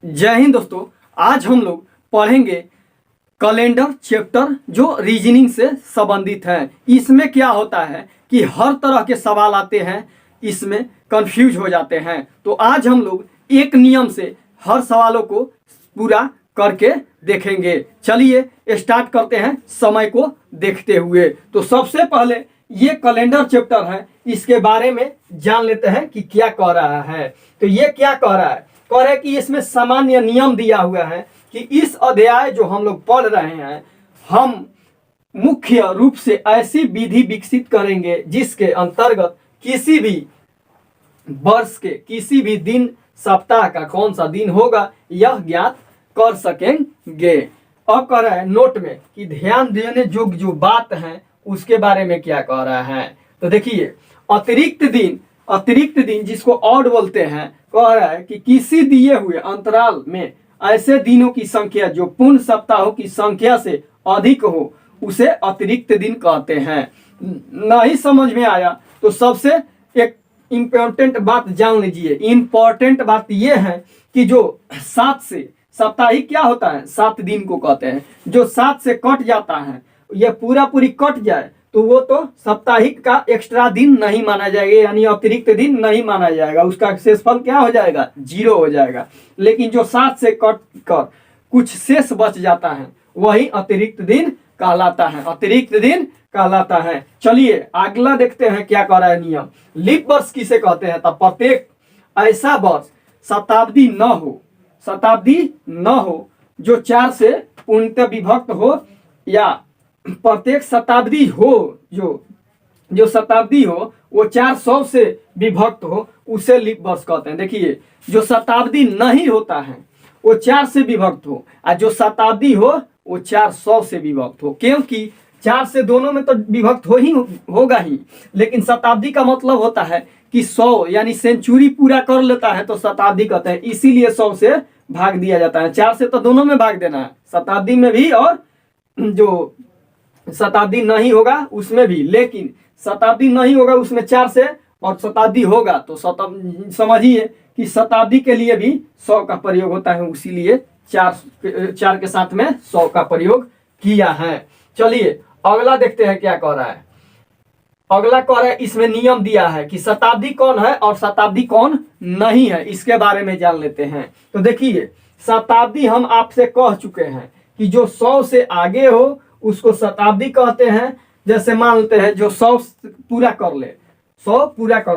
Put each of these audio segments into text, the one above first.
जय हिंद दोस्तों। आज हम लोग पढ़ेंगे कैलेंडर चैप्टर जो रीजनिंग से संबंधित है। इसमें क्या होता है कि हर तरह के सवाल आते हैं, इसमें कंफ्यूज हो जाते हैं। तो आज हम लोग एक नियम से हर सवालों को पूरा करके देखेंगे। चलिए स्टार्ट करते हैं समय को देखते हुए। तो सबसे पहले ये कैलेंडर चैप्टर है, इसके बारे में जान लेते हैं कि क्या कह रहा है। तो ये क्या कह रहा है, कह रहे कि इसमें सामान्य नियम दिया हुआ है कि इस अध्याय जो हम लोग पढ़ रहे हैं, हम मुख्य रूप से ऐसी विधि विकसित करेंगे जिसके अंतर्गत किसी भी वर्ष के किसी भी दिन सप्ताह का कौन सा दिन होगा यह ज्ञात कर सकेंगे। अब कह रहा है नोट में कि ध्यान देने योग्य जो बात है उसके बारे में क्या कह रहा है। तो देखिए अतिरिक्त दिन जिसको ऑड बोलते हैं, कह रहा है कि किसी दिए हुए अंतराल में ऐसे दिनों की संख्या जो पूर्ण सप्ताहों की संख्या से अधिक हो उसे अतिरिक्त दिन कहते हैं। नहीं समझ में आया तो सबसे एक इम्पोर्टेंट बात जान लीजिए। इम्पोर्टेंट बात यह है कि जो 7 से साप्ताहिक क्या होता है, 7 दिन को कहते हैं। जो 7 से कट जाता है, यह पूरी कट जाए तो वो तो साप्ताहिक का एक्स्ट्रा दिन नहीं माना जाएगा, यानी अतिरिक्त दिन नहीं माना जाएगा। उसका शेषफल क्या हो जाएगा, 0 हो जाएगा। लेकिन जो 7 से कट कर कुछ शेष बच जाता है वही अतिरिक्त दिन कहलाता है, अतिरिक्त दिन कहलाता है। चलिए अगला देखते हैं क्या कह रहा है नियम। लीप वर्ष किसे कहते हैं, तब प्रत्येक ऐसा वर्ष शताब्दी न हो जो 4 से पूर्णतः विभक्त हो, या प्रत्येक शताब्दी हो जो शताब्दी हो वो 400 से विभक्त हो, उसे लीप वर्ष कहते हैं। देखिए जो शताब्दी नहीं होता है वो 4 से विभक्त हो, और जो शताब्दी हो वो 400 से विभक्त हो। क्योंकि 4 से दोनों में तो विभक्त होगा ही, लेकिन शताब्दी का मतलब होता है कि 100 यानी सेंचुरी पूरा कर लेता है तो शताब्दी कहते हैं। इसीलिए 100 से भाग दिया जाता है। 4 से तो दोनों में भाग देना है, शताब्दी में भी और जो शताब्दी नहीं होगा उसमें भी। लेकिन शताब्दी नहीं होगा उसमें 4 से, और शताब्दी होगा तो समझिए कि शताब्दी के लिए भी 100 का प्रयोग होता है, इसीलिए 4 के साथ में 100 का प्रयोग किया है। चलिए अगला देखते हैं क्या कह रहा है। अगला कह रहा है इसमें नियम दिया है कि शताब्दी कौन है और शताब्दी कौन नहीं है, इसके बारे में जान लेते हैं। तो देखिए शताब्दी हम आपसे कह चुके हैं कि जो 100 से आगे हो उसको शताब्दी कहते हैं। जैसे मान लेते हैं जो 100 पूरा कर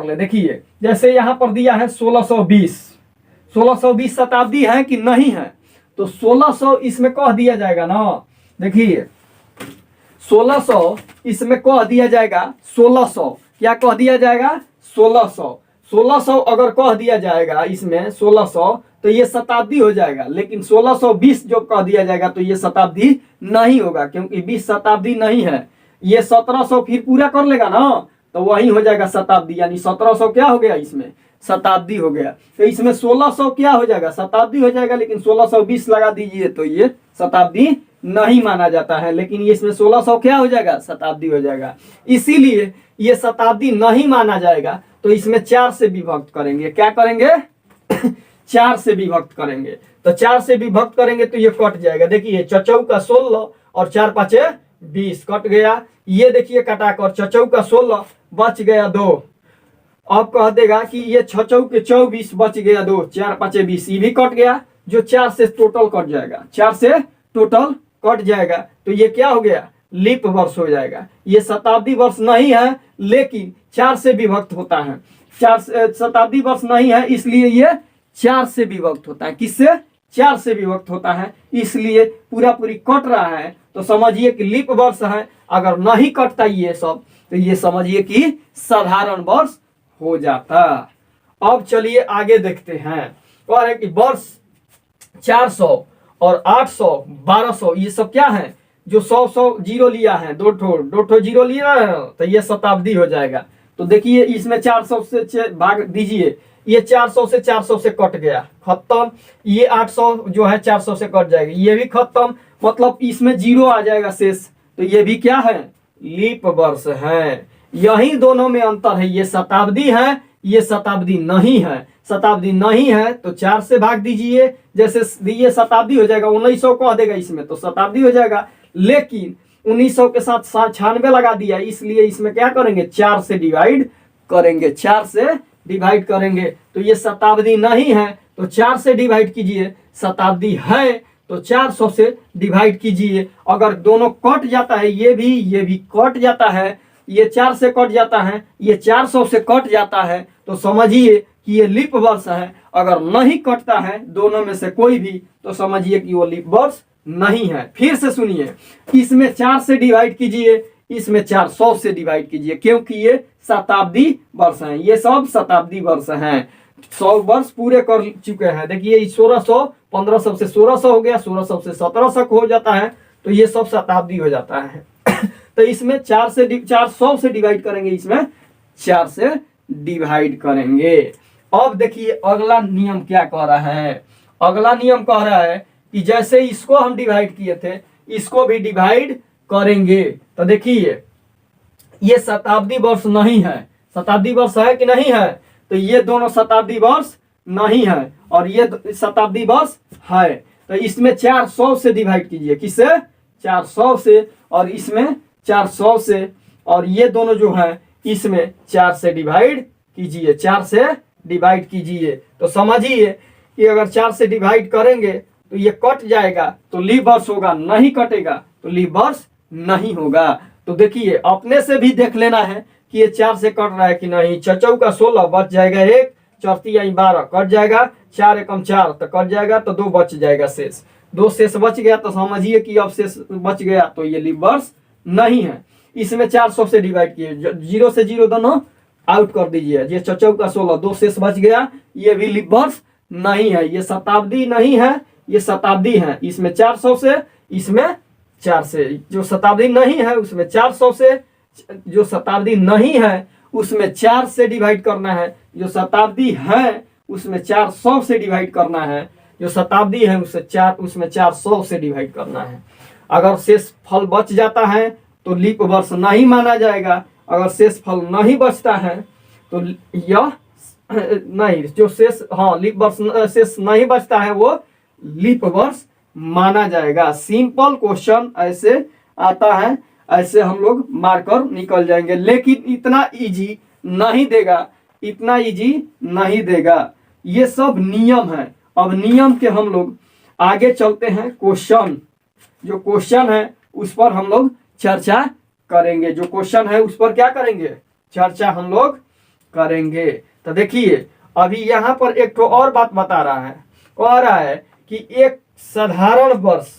ले। देखिए जैसे यहाँ पर दिया है 1620 शताब्दी है कि नहीं है, तो 1600 इसमें कह दिया जाएगा ना। देखिए 1600 इसमें कह दिया जाएगा 1600, क्या कह दिया जाएगा 1600 अगर कह दिया जाएगा इसमें 1600 तो ये शताब्दी हो जाएगा। लेकिन 1620 जो कह दिया जाएगा तो ये शताब्दी नहीं होगा, क्योंकि 20 शताब्दी नहीं है। ये 1700 फिर पूरा कर लेगा ना तो वही हो जाएगा शताब्दी, यानी 1700 क्या हो गया, इसमें शताब्दी हो गया। तो इसमें 1600 क्या हो जाएगा, शताब्दी हो जाएगा। लेकिन 1620 लगा दीजिए तो ये शताब्दी नहीं माना जाता है, लेकिन इसमें 1600 क्या हो जाएगा, शताब्दी हो जाएगा। इसीलिए ये शताब्दी नहीं माना जाएगा। तो इसमें 4 से विभक्त करेंगे। क्या करेंगे 4 से विभक्त करेंगे। तो 4 से विभक्त करेंगे तो ये कट जाएगा। देखिए चौका 16 और 4 5 20 कट गया। ये देखिए कटाकर चौका 16 बच गया 2। अब कह देगा कि ये 6 चौके 24 बच गया 2, 4 5 20 ये भी कट गया। जो 4 से टोटल कट जाएगा, 4 से टोटल कट जाएगा तो ये क्या हो गया, लीप वर्ष हो जाएगा। ये शताब्दी वर्ष नहीं है, लेकिन 4 से विभक्त होता है। 4 शताब्दी वर्ष नहीं है, इसलिए ये 4 से विभक्त होता है। किससे, 4 से विभक्त होता है, इसलिए पूरी कट रहा है। तो समझिए कि लीप वर्ष है। अगर नहीं कटता ये सब तो ये समझिए कि साधारण वर्ष हो जाता। अब चलिए आगे देखते हैं। कह रहे कि वर्ष 400 और 800 1200 ये सब क्या है, जो 100 जीरो लिया है, दो ठो जीरो लिया है तो ये शताब्दी हो जाएगा। तो देखिए इसमें 400 से भाग दीजिए, ये 400 से 400 से कट गया, खत्म। ये 800 जो है 400 से कट जाएगा, ये भी खत्म। मतलब इसमें 0 आ जाएगा शेष, तो ये भी क्या है, लीप वर्ष है। यही दोनों में अंतर है, ये शताब्दी है, ये शताब्दी नहीं है। शताब्दी नहीं है तो 4 से भाग दीजिए, जैसे ये शताब्दी हो जाएगा 1900 कह देगा इसमें तो शताब्दी हो जाएगा। लेकिन 1900 के साथ 96 लगा दिया, इसलिए इसमें क्या करेंगे 4 से डिवाइड करेंगे, 4 से डिवाइड करेंगे। तो ये शताब्दी नहीं है तो 4 से डिवाइड कीजिए, शताब्दी है तो 400 से डिवाइड कीजिए। अगर दोनों कट जाता है, ये भी कट जाता है, ये 4 से कट जाता है, ये 400 से कट जाता है, तो समझिए कि ये लीप वर्ष है। अगर नहीं कटता है दोनों में से कोई भी तो समझिए कि वो लीप वर्ष नहीं है। फिर से सुनिए, इसमें 4 से डिवाइड कीजिए, इसमें 400 से डिवाइड कीजिए, क्योंकि ये शताब्दी वर्ष हैं, ये सब शताब्दी वर्ष हैं। 100 वर्ष पूरे कर चुके हैं। देखिए 1600 1500 से 1600 हो गया, 1600 से 1700 हो जाता है, तो ये सब शताब्दी हो जाता है। तो इसमें 400 से डिवाइड करेंगे, इसमें 4 से डिवाइड करेंगे। अब देखिए अगला नियम क्या कह रहा है। अगला नियम कह रहा है कि जैसे इसको हम डिवाइड किए थे, इसको भी डिवाइड करेंगे। तो देखिए ये शताब्दी वर्ष नहीं है, शताब्दी वर्ष है कि नहीं है, तो ये दोनों शताब्दी वर्ष नहीं है और ये शताब्दी वर्ष है। तो इसमें 400 से डिवाइड कीजिए, किससे 400 से, और इसमें 400 से, और ये दोनों जो है इसमें 4 से डिवाइड कीजिए, 4 से डिवाइड कीजिए। तो समझिए कि अगर 4 से डिवाइड करेंगे तो ये कट जाएगा तो लीप वर्ष होगा, नहीं कटेगा तो लीप वर्ष नहीं होगा। तो देखिए अपने से भी देख लेना है कि ये 4 से कट रहा है कि नहीं। 4 का 16 बच जाएगा, 1 4 12 कट जाएगा, 4 एकम 4 तो कट जाएगा, तो 2 बच जाएगा शेष, 2 शेष बच गया। तो समझिए कि अब शेष बच गया तो ये लीप वर्ष नहीं है। इसमें 400 से डिवाइड किए, 0 से 0 दोनों आउट कर दीजिए, ये 4 का 16 2 शेष बच गया, ये भी लीप वर्ष नहीं है। ये शताब्दी नहीं है, ये शताब्दी है। इसमें 400 से, इसमें 4 से, जो शताब्दी नहीं है उसमें 400 से, जो शताब्दी नहीं है उसमें 4 से डिवाइड करना है, जो शताब्दी है उसमें 400 से डिवाइड करना है, जो शताब्दी है उसमें 400 से डिवाइड करना है। अगर शेष फल बच जाता है तो लीप वर्ष नहीं माना जाएगा। अगर शेष फल नहीं बचता है तो यह नहीं, जो शेष लीप वर्ष शेष नहीं बचता है वो लीप वर्ष माना जाएगा। सिंपल क्वेश्चन ऐसे आता है, ऐसे हम लोग मारकर निकल जाएंगे, लेकिन इतना इजी नहीं देगा, इतना इजी नहीं देगा। ये सब नियम है। अब नियम के हम लोग आगे चलते हैं, क्वेश्चन जो क्वेश्चन है उस पर हम लोग चर्चा करेंगे। जो क्वेश्चन है उस पर क्या करेंगे, चर्चा हम लोग करेंगे। तो देखिए अभी यहाँ पर एक तो और बात बता रहा है, कह रहा है कि एक साधारण वर्ष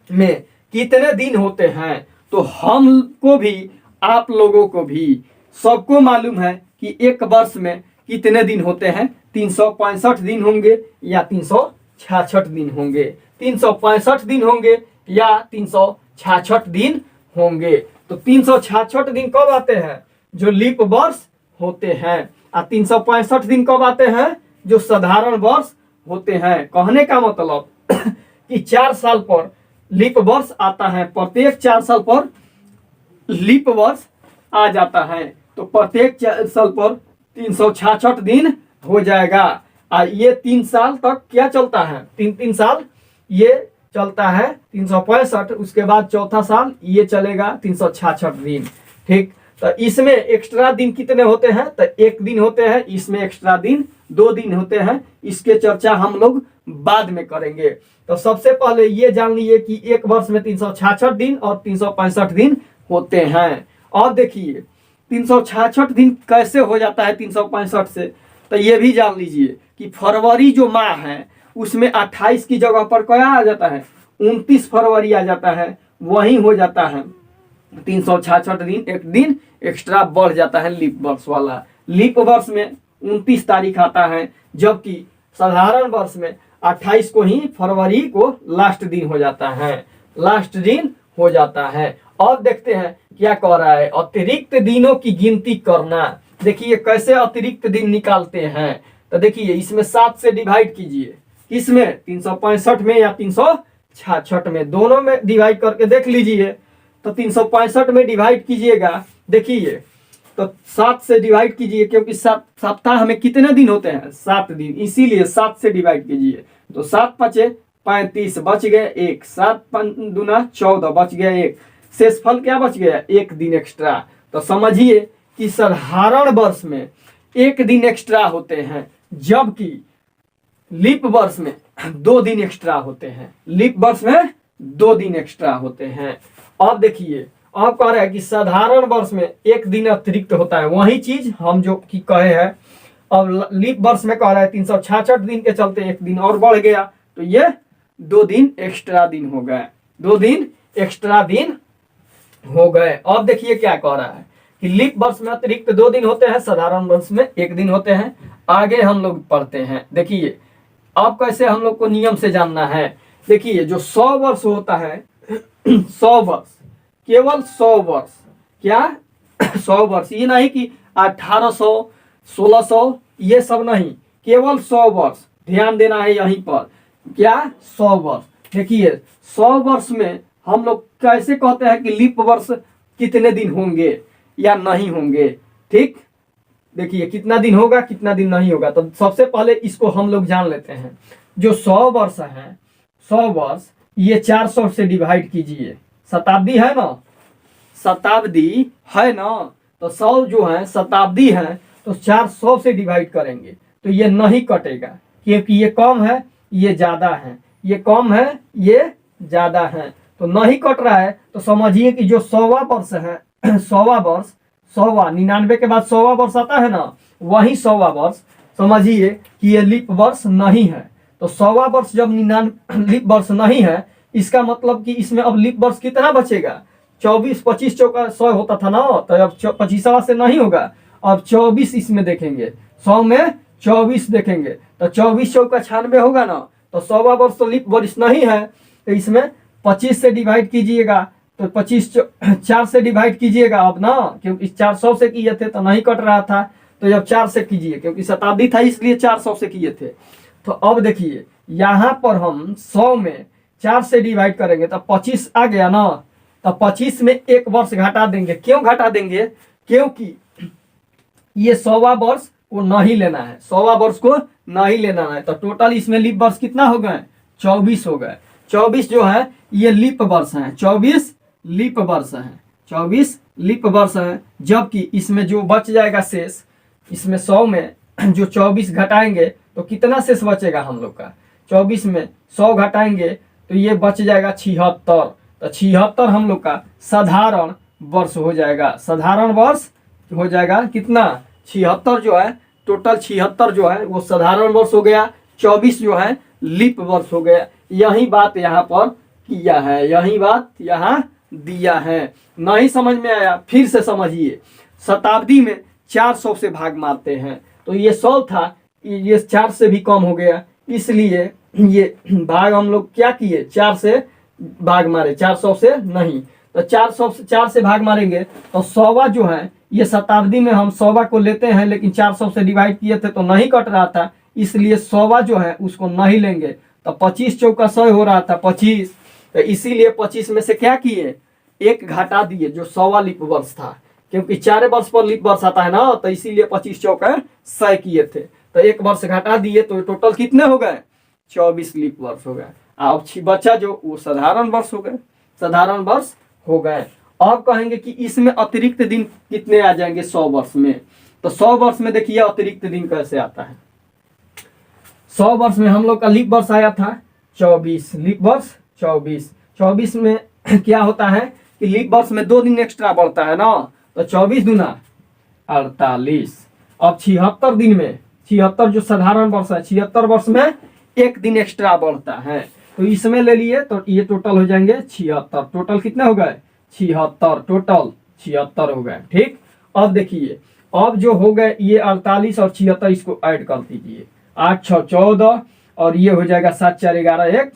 में कितने दिन होते हैं। तो हमको भी, आप लोगों को भी, सबको मालूम है कि एक वर्ष में कितने दिन होते हैं, 365 दिन होंगे या 366 दिन होंगे, 365 दिन होंगे या 366 दिन होंगे। तो 366 दिन कब आते हैं, जो लीप वर्ष होते हैं, और 365 दिन कब आते हैं, जो साधारण वर्ष होते हैं। कहने का मतलब कि 4 साल पर लीप वर्ष आता है, प्रत्येक 4 साल पर लीप वर्ष आ जाता है, तो प्रत्येक 4 साल पर 366 दिन हो जाएगा। ये 3 साल तक क्या चलता है, 3 साल ये चलता है 365, उसके बाद चौथा साल ये चलेगा 366 दिन। ठीक, तो इसमें एक्स्ट्रा दिन कितने होते हैं, तो 1 दिन होते हैं, इसमें एक्स्ट्रा दिन 2 दिन होते हैं। इसके चर्चा हम लोग बाद में करेंगे। तो सबसे पहले ये जान लीजिए कि एक वर्ष में 366 दिन और 365 दिन होते हैं। और देखिए 366 दिन कैसे हो जाता है 365 से, तो ये भी जान लीजिए कि फरवरी जो माह है उसमें 28 की जगह पर क्या आ जाता है, 29 फरवरी आ जाता है, वही हो जाता है 366 दिन। 1 दिन एक्स्ट्रा बढ़ जाता है लीप वर्ष वाला। लीप वर्ष में 29 तारीख आता है, जबकि साधारण वर्ष में 28 को ही फरवरी को लास्ट दिन हो जाता है, लास्ट दिन हो जाता है। अब देखते हैं क्या कह रहा है, अतिरिक्त दिनों की गिनती करना। देखिए कैसे अतिरिक्त दिन निकालते हैं। तो देखिए इसमें 7 से डिवाइड कीजिए, किसमें, 365 में या 366 में, दोनों में डिवाइड करके देख लीजिए। तो 365 में डिवाइड कीजिएगा, देखिए तो 7 से डिवाइड कीजिए, क्योंकि सप्ताह में कितने दिन होते हैं? 7 दिन, इसीलिए 7 से डिवाइड कीजिए। तो 7 पचे 35, बच गए 1, 7 दूना 14, बच गया 1, शेषफल क्या बच गया? 1 दिन एक्स्ट्रा। तो समझिए कि साधारण वर्ष में 1 दिन एक्स्ट्रा होते हैं, जबकि लीप वर्ष में 2 दिन एक्स्ट्रा होते हैं। लीप वर्ष में 2 दिन एक्स्ट्रा होते हैं। अब देखिए, अब कह रहे हैं कि साधारण वर्ष में 1 दिन अतिरिक्त होता है। वही चीज हम जो कि कहे हैं, अब लीप वर्ष में कह रहा है 366 दिन के चलते 1 दिन और बढ़ गया, तो ये 2 दिन एक्स्ट्रा दिन हो गए, 2 दिन एक्स्ट्रा दिन हो गए। अब देखिए क्या कह रहा है कि लीप वर्ष में अतिरिक्त 2 दिन होते हैं, साधारण वर्ष में 1 दिन होते हैं। आगे हम लोग पढ़ते हैं। देखिए अब कैसे हम लोग को नियम से जानना है। देखिए जो 100 वर्ष होता है 100 वर्ष, केवल 100 वर्ष, क्या 100 वर्ष, ये नहीं कि 1800 1600 ये सब नहीं, केवल 100 वर्ष। ध्यान देना है यहीं पर, क्या 100 वर्ष। देखिए 100 वर्ष में हम लोग कैसे कहते हैं कि लीप वर्ष कितने दिन होंगे या नहीं होंगे। ठीक, देखिए कितना दिन होगा कितना दिन नहीं होगा। तो सबसे पहले इसको हम लोग जान लेते हैं। जो 100 वर्ष है, 100 वर्ष, ये 400 से डिवाइड कीजिए। शताब्दी है ना, शताब्दी है ना, तो 100 जो है शताब्दी है, तो 400 से डिवाइड करेंगे तो ये नहीं कटेगा, क्योंकि ये कम है ये ज्यादा है, ये कम है ये ज्यादा है, तो नहीं कट रहा है। तो समझिए कि जो 100वां वर्ष है 100वां वर्ष, 100वां 99 के बाद 100वां वर्ष आता है ना, वही 100वां वर्ष समझिए कि ये लीप वर्ष नहीं है। तो 100वां वर्ष जब 99 लीप वर्ष नहीं है, इसका मतलब कि इसमें अब लीप वर्ष कितना बचेगा? 24 25 चौका 100 होता था ना, तो अब 25वां से नहीं होगा, अब 24 इसमें देखेंगे, 100 में 24 देखेंगे, तो 24 चौका 96 होगा ना। तो 100वां वर्ष तो लीप वर्ष नहीं है, तो इसमें 25 से डिवाइड कीजिएगा, तो 25 4 से डिवाइड कीजिएगा अब ना, क्योंकि 400 से किए थे तो नहीं कट रहा था, तो जब 4 से कीजिए, क्योंकि शताब्दी था इसलिए 400 से किए थे। तो अब देखिए यहाँ पर हम 100 में 4 से डिवाइड करेंगे तो 25 आ गया ना, तो 25 में 1 वर्ष घटा देंगे। क्यों घटा देंगे? क्योंकि ये 100वां वर्ष को नहीं लेना है, 100वां वर्ष को नहीं लेना है। तो टोटल इसमें लीप वर्ष कितना हो गए? 24 हो गए। 24 जो है ये लीप वर्ष है, 24 लीप वर्ष है, 24 लीप वर्ष है। जबकि इसमें जो बच जाएगा शेष, इसमें 100 में जो 24 घटाएंगे तो कितना शेष बचेगा हम लोग का? 24 में 100 घटाएंगे तो ये बच जाएगा 76। तो 76 हम लोग का साधारण वर्ष हो जाएगा। साधारण वर्ष हो जाएगा कितना? 76 जो है, टोटल 76 जो है वो साधारण वर्ष हो गया, 24 जो है लीप वर्ष हो गया। यही बात यहाँ पर किया है, यही बात यहाँ दिया है। नहीं समझ में आया फिर से समझिए। शताब्दी में 400 से भाग मारते हैं, तो ये 100 था, ये 4 से भी कम हो गया, इसलिए ये भाग हम लोग क्या किए? 4 से भाग मारे, 400 से नहीं। तो 4 से भाग मारेंगे तो 100वां जो है, ये शताब्दी में हम 100वां को लेते हैं, लेकिन 400 से डिवाइड किए थे तो नहीं कट रहा था, इसलिए 100वां जो है उसको नहीं लेंगे। तो 25 चौका 100 हो रहा था 25, तो इसीलिए 25 में से क्या किए? 1 घटा दिए, जो 100वां लीप वर्ष था, क्योंकि 4 वर्ष पर लीप वर्ष आता है ना, तो इसीलिए 25 चौका 100 किए थे, तो 1 वर्ष घटा दिए, तो टोटल कितने हो गए? 24 लीप वर्ष हो गए। अब बचा जो वो साधारण वर्ष हो गए, साधारण वर्ष हो गए। अब कहेंगे कि इसमें अतिरिक्त दिन कितने आ जाएंगे 100 वर्ष में? तो 100 वर्ष में देखिए अतिरिक्त दिन कैसे आता है। 100 वर्ष में हम लोग का लीप वर्ष आया था 24, लीप वर्ष 24। 24 में क्या होता है कि लीप वर्ष में 2 दिन एक्स्ट्रा बढ़ता है ना, तो 24 दूना 48। अब 76 दिन में, 76 जो साधारण वर्ष है, 76 वर्ष में 1 दिन एक्स्ट्रा बढ़ता है, तो इसमें ले लिए तो ये टोटल हो जाएंगे 76। टोटल कितने हो गए? 76, टोटल 76 हो गए। ठीक, अब देखिए अब जो हो गए ये 48 और 76 इसको ऐड कर दीजिए, 8 6 14 और ये हो जाएगा 7 4 11 1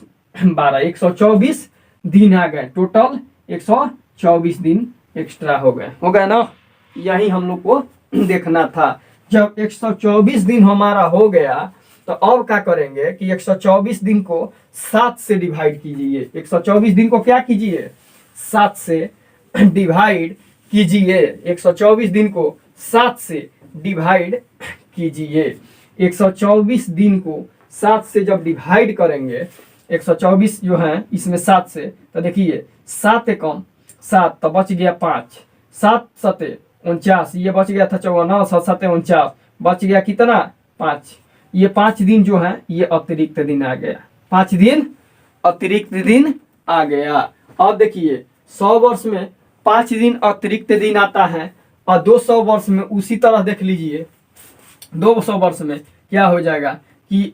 12, 124 दिन आ गए। टोटल 124 दिन एक्स्ट्रा हो गए ना। यही हम लोग को देखना था। जब 124 दिन हमारा हो गया तो अब क्या करेंगे कि 124 दिन को 7 से डिवाइड कीजिए। 124 दिन को क्या कीजिए? 7 से डिवाइड कीजिए। 124 दिन को 7 से डिवाइड कीजिए। 124 दिन को 7 से जब डिवाइड करेंगे, 124 जो है इसमें 7 से, तो देखिए 7 एकम 7 तो बच गया 5, 7 सते 49, ये बच गया था 54, 7 सते 49, बच गया कितना 5। ये 5 दिन जो है ये अतिरिक्त दिन आ गया, 5 दिन अतिरिक्त दिन आ गया। अब देखिए 100 वर्ष में 5 दिन अतिरिक्त दिन आता है, और 200 वर्ष में उसी तरह देख लीजिए 200 वर्ष में क्या हो जाएगा कि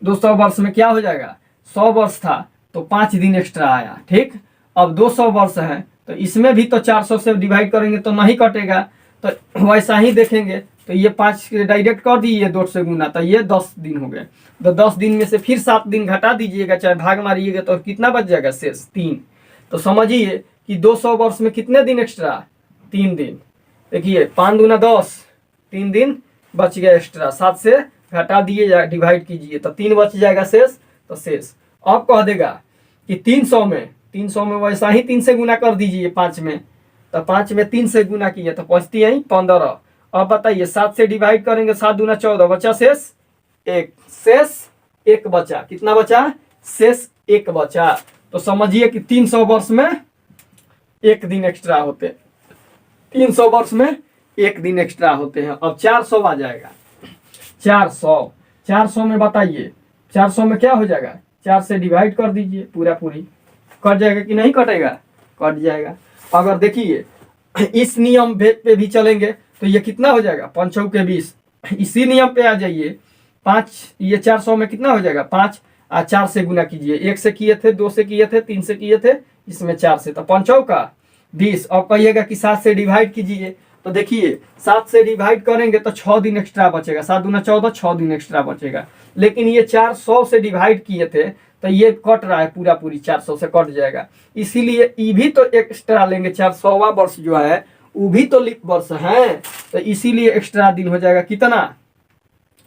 200 वर्ष में क्या हो जाएगा, 100 वर्ष था तो 5 दिन एक्स्ट्रा आया, ठीक। अब 200 वर्ष है तो इसमें भी तो 400 से डिवाइड करेंगे तो नहीं कटेगा, तो वैसा ही देखेंगे तो ये 5 डायरेक्ट कर दीजिए 2 से गुना, तो ये 10 दिन हो गए। तो 10 दिन में से फिर 7 दिन घटा दीजिएगा, चाहे भाग मारिएगा, तो कितना बच जाएगा शेष 3। तो समझिए कि 200 वर्ष में कितने दिन एक्स्ट्रा, 3 दिन। देखिए 5 दूना 10, 3 दिन बच गया एक्स्ट्रा, 7 से घटा दिए डिवाइड कीजिए तो 3 बच जाएगा शेष। तो शेष अब कह देगा कि 300 में वैसा ही 3 से गुना कर दीजिए 5 में, तो 5 में 3 से गुना किए तो बचती है 15। अब बताइए 7 से डिवाइड करेंगे, 7 दूना 14, बचा शेष 1, शेष 1 बचा, कितना बचा, शेष 1 बचा। तो समझिए कि 300 वर्ष में 1 दिन एक्स्ट्रा होते, 300 वर्ष में 1 दिन एक्स्ट्रा होते हैं। अब 400 आ जाएगा, 400 में बताइए 400 में क्या हो जाएगा, 4 से डिवाइड कर दीजिए, पूरी कट जाएगा कि नहीं कटेगा, कट जाएगा। अगर देखिए इस नियम पे भी चलेंगे तो ये कितना हो जाएगा, 5 चौके 20, इसी नियम पे आ जाइए 5, ये 400 में कितना हो जाएगा 5, 4 से गुना कीजिए, 1 से किए थे, 2 से किए थे, 3 से किए थे, इसमें 4 से, तो 5 चौका 20। अब कहिएगा कि 7 से डिवाइड कीजिए, तो देखिए 7 से डिवाइड करेंगे तो 6 दिन एक्स्ट्रा बचेगा, 7 दूना 14, 6 दिन एक्स्ट्रा बचेगा। लेकिन ये 400 से डिवाइड किए थे तो ये कट रहा है, पूरी 400 से कट जाएगा, इसीलिए ये भी तो एक्स्ट्रा लेंगे, 400वां वर्ष जो है वो भी तो लीप वर्ष है, तो इसीलिए एक्स्ट्रा दिन हो जाएगा कितना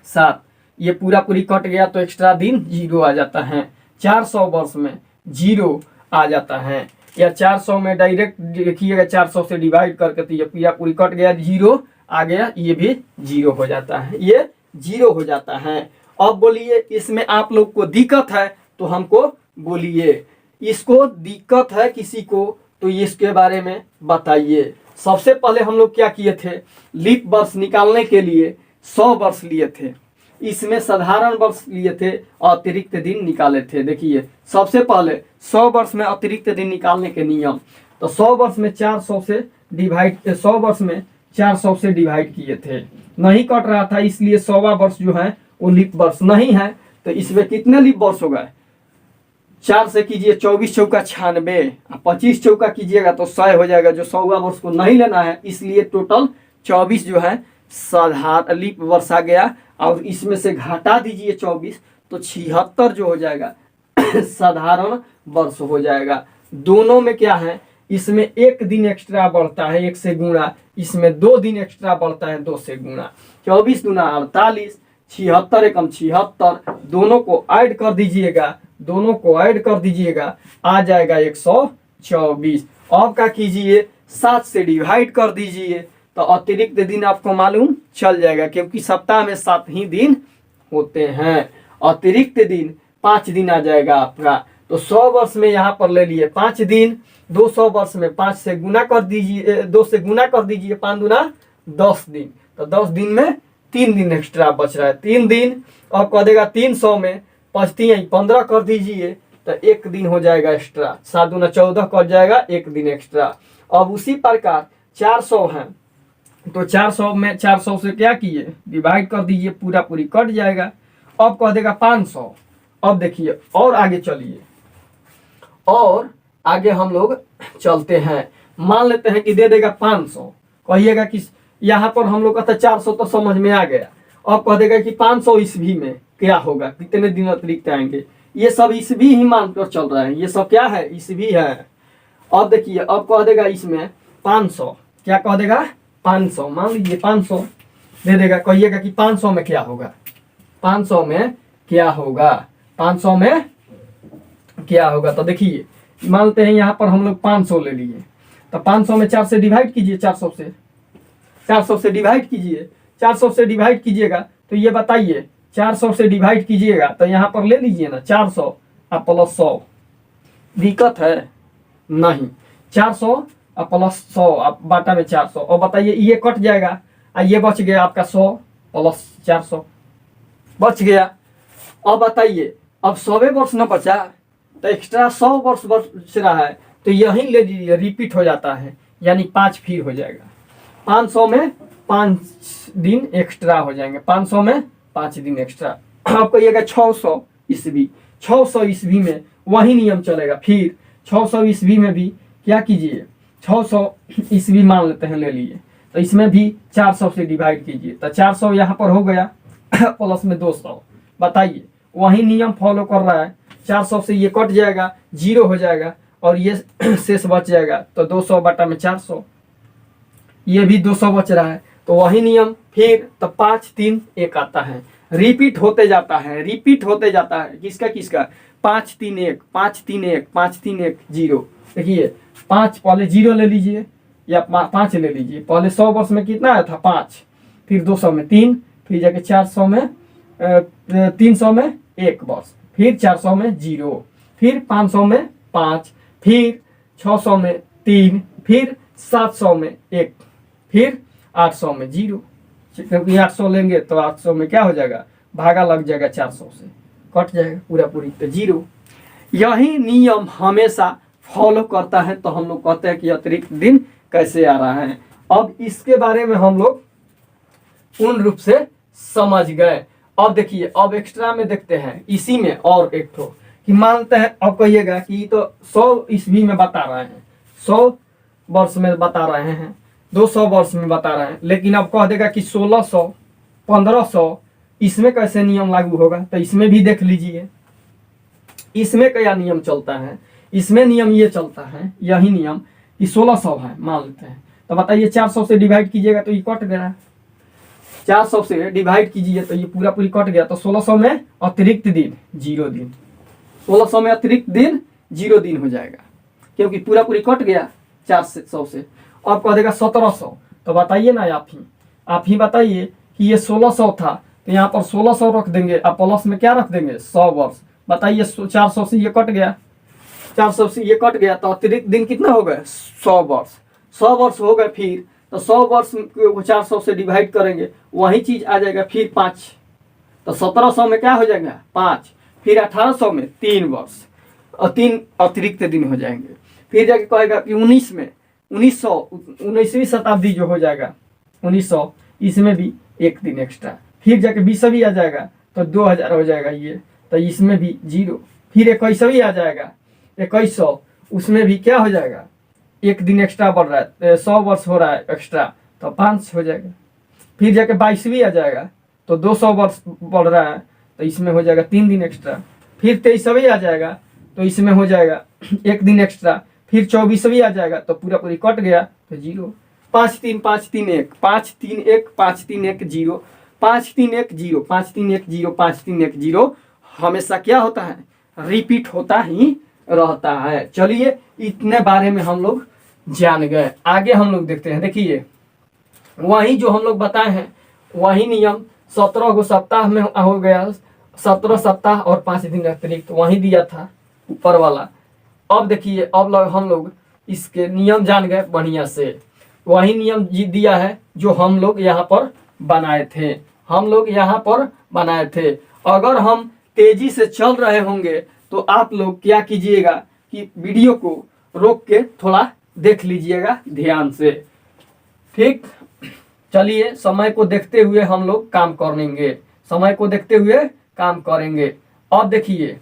7। ये पूरी कट गया तो एक्स्ट्रा दिन 0 आ जाता है, 400 वर्ष में 0 आ जाता है, या 400 में डायरेक्ट देखिएगा 400 से डिवाइड करके तो ये पूरी कट गया, 0 आ गया, ये भी 0 हो जाता है, ये 0 हो जाता है। अब बोलिए इसमें आप लोग को दिक्कत है तो हमको बोलिए, इसको दिक्कत है किसी को तो इसके बारे में बताइए। सबसे पहले हम लोग क्या किए थे, लीप वर्ष निकालने के लिए 100 वर्ष लिए थे, इसमें साधारण वर्ष लिए थे, अतिरिक्त दिन निकाले थे। देखिए सबसे पहले 100 वर्ष में अतिरिक्त दिन निकालने के नियम, तो 100 वर्ष में 400 से डिवाइड, 100 वर्ष में 400 से डिवाइड किए थे, नहीं कट रहा था, इसलिए 100वां वर्ष जो है वो लीप वर्ष नहीं है। तो इसमें कितने लीप वर्ष हो गए, 4 से कीजिए 24 चौका 96, 25 चौका कीजिएगा तो 100 हो जाएगा, जो 100वां वर्ष को नहीं लेना है, इसलिए टोटल 24 जो है साधारण लीप वर्ष आ गया। और इसमें से घटा दीजिए 24 तो 76 जो हो जाएगा साधारण वर्ष हो जाएगा। दोनों में क्या है, इसमें 1 दिन एक्स्ट्रा बढ़ता है 1 से गुणा, इसमें 2 दिन एक्स्ट्रा बढ़ता है 2 से गुणा, 24 दूना 48, 76 एकम 76, दोनों को ऐड कर दीजिएगा, दोनों को ऐड कर दीजिएगा, आ जाएगा 124। अब क्या कीजिए 7 से डिवाइड कर दीजिए, तो अतिरिक्त दिन आपको मालूम चल जाएगा, क्योंकि सप्ताह में 7 ही दिन होते हैं, अतिरिक्त दिन 5 दिन आ जाएगा आपका। तो 100 वर्ष में यहाँ पर ले लिए 5 दिन, 200 वर्ष में 5 से गुना कर दीजिए, 2 से गुना कर दीजिए, 5 दूना 10 दिन, तो 10 दिन में 3 दिन एक्स्ट्रा बच रहा है, 3 दिन। अब कह देगा 300 में 15 कर दीजिए तो 1 दिन हो जाएगा एक्स्ट्रा, 7 दूना 14 कर जाएगा, 1 दिन एक्स्ट्रा। अब उसी प्रकार 400 है तो 400 में 400 से क्या किए डिवाइड कर दीजिए, पूरी कट जाएगा। अब कह देगा 500। अब देखिए और आगे चलिए, और आगे हम लोग चलते हैं, मान लेते हैं कि दे देगा 500, कहिएगा कि यहाँ पर हम लोग कहते 400 तो समझ में आ गया। अब कह देगा कि 500 ईस्वी में क्या होगा, कितने दिन अतिरिक्त आएंगे, ये सब ईस्वी ही मानकर चल रहे हैं, ये सब क्या है ईस्वी है। अब देखिए अब कह देगा इसमें 500, क्या कह देगा 500, मान लीजिए 500 दे देगा, कहिएगा कि 500 में क्या होगा, 500 में क्या होगा, 500 में क्या होगा। तो देखिए मानते हैं यहाँ पर हम लोग 500 ले लिए, तो 500 में 4 से डिवाइड कीजिए, 400 से 400 से डिवाइड कीजिए, 400 से डिवाइड कीजिएगा तो ये बताइए 400 से डिवाइड कीजिएगा तो यहाँ पर ले लीजिए ना 400 और प्लस 100, दिक्कत है नहीं। 400 और प्लस 100 आप बाटा में 400 और बताइए ये कट जाएगा और ये बच गया आपका 100 प्लस 400 बच गया। अब बताइए अब 100वें वर्ष न बचा तो एक्स्ट्रा 100 वर्ष बच रहा है तो यही ले लीजिए, रिपीट हो जाता है यानी 5 फिर हो जाएगा। 500 में 5 दिन एक्स्ट्रा हो जाएंगे, 500 में 5 दिन एक्स्ट्रा। आप कहिएगा 600 ईस्वी, 600 ईस्वी में वही नियम चलेगा। फिर 600 ईस्वी में भी क्या कीजिए, 600 ईस्वी मान लेते हैं ले लिए तो इसमें भी 400 से डिवाइड कीजिए तो 400 यहाँ पर हो गया प्लस में 200। बताइए वही नियम फॉलो कर रहा है, 400 से ये कट जाएगा, 0 हो जाएगा और ये शेष बच जाएगा तो 200 बटा में 400, ये भी 200 बच रहा है तो वही नियम। फिर तो 5 3 1 आता है, रिपीट होते जाता है, रिपीट होते जाता है। किसका किसका 5 3 1 5 3 1 5 3 1 0। देखिए 5 पहले 0 ले लीजिए या 5 ले लीजिए। पहले 100 वर्ष में कितना आया था 5, फिर 200 में 3, फिर जाके 400 में 300 में 1 वर्ष, फिर 400 में 0, फिर 500 में 5, फिर 600 में 3, फिर 700 में 1, फिर 800 में 0। क्योंकि 800 लेंगे तो 800 में क्या हो जाएगा, भागा लग जाएगा 400 से, कट जाएगा पूरा पूरी तो 0। यही नियम हमेशा फॉलो करता है तो हम लोग कहते हैं कि अतिरिक्त दिन कैसे आ रहा है। अब इसके बारे में हम लोग पूर्ण रूप से समझ गए। अब देखिए अब एक्स्ट्रा में देखते हैं इसी में और एक ठो कि मानते हैं, अब कहिएगा कि तो 100 ईस्वी में बता रहे हैं, 100 वर्ष में बता रहे हैं, 200 वर्ष में बता रहे हैं, लेकिन अब कह देगा कि 1600 1500 इसमें कैसे नियम लागू होगा। तो इसमें भी देख लीजिए इसमें क्या नियम चलता है। इसमें नियम ये चलता है, यही नियम कि 1600 है मान लेते हैं तो बताइए 400 से डिवाइड कीजिएगा तो ये कट गया, 400 से डिवाइड कीजिए तो ये पूरा पूरी कट गया तो 1600 में अतिरिक्त दिन 0 दिन, 1600 में अतिरिक्त दिन 0 दिन हो जाएगा क्योंकि पूरा पूरी कट गया 400 से। अब कह देगा 1700 तो बताइए ना आप ही बताइए कि ये 1600 था तो यहाँ पर 1600 रख देंगे और प्लस में क्या रख देंगे 100 वर्ष। बताइए 400 से ये कट गया, 400 से ये कट गया तो अतिरिक्त दिन कितना हो गए 100 वर्ष, 100 वर्ष हो गए। फिर तो 100 वर्ष को 400 से डिवाइड करेंगे वही चीज आ जाएगा। फिर 5 तो 1700 में क्या हो जाएगा 5, फिर 1800 में 3 वर्ष और 3 अतिरिक्त दिन हो जाएंगे। फिर जाके कहेगा कि 19 में 19वीं शताब्दी जो हो जाएगा 1900 इसमें भी 1 दिन एक्स्ट्रा। फिर जाके 20वीं आ जाएगा तो 2000 हो जाएगा ये तो इसमें भी 0। फिर 21वीं आ जाएगा 2100 उसमें भी क्या हो जाएगा 1 दिन एक्स्ट्रा बढ़ रहा है, 100 वर्ष हो रहा है एक्स्ट्रा तो 5 हो जाएगा। फिर जाके 22वीं आ जाएगा तो 200 वर्ष बढ़ रहा है तो इसमें हो जाएगा 3 दिन एक्स्ट्रा। फिर 23वीं आ जाएगा तो इसमें हो जाएगा 1 दिन एक्स्ट्रा। फिर 24वीं आ जाएगा तो पूरा पूरी कट गया तो 0। 5 3 5 3 1 5 3 1 5 3 1 0 5 3 1 0 5 3 1 0 5 3 1 0 हमेशा क्या होता है रिपीट होता ही रहता है। चलिए इतने बारे में हम लोग जान गए, आगे हम लोग देखते हैं। देखिए वही जो हम लोग बताए हैं वही नियम 17 गो सप्ताह में हो गया, 17 सप्ताह और 5 दिन अतिरिक्त वही दिया था ऊपर वाला। अब देखिए अब हम लोग इसके नियम जान गए बढ़िया से। वही नियम दिया है जो हम लोग यहाँ पर बनाए थे, हम लोग यहाँ पर बनाए थे। अगर हम तेजी से चल रहे होंगे तो आप लोग क्या कीजिएगा कि वीडियो को रोक के थोड़ा देख लीजिएगा ध्यान से, ठीक। चलिए समय को देखते हुए हम लोग काम करेंगे, समय को देखते हुए काम करेंगे। अब देखिए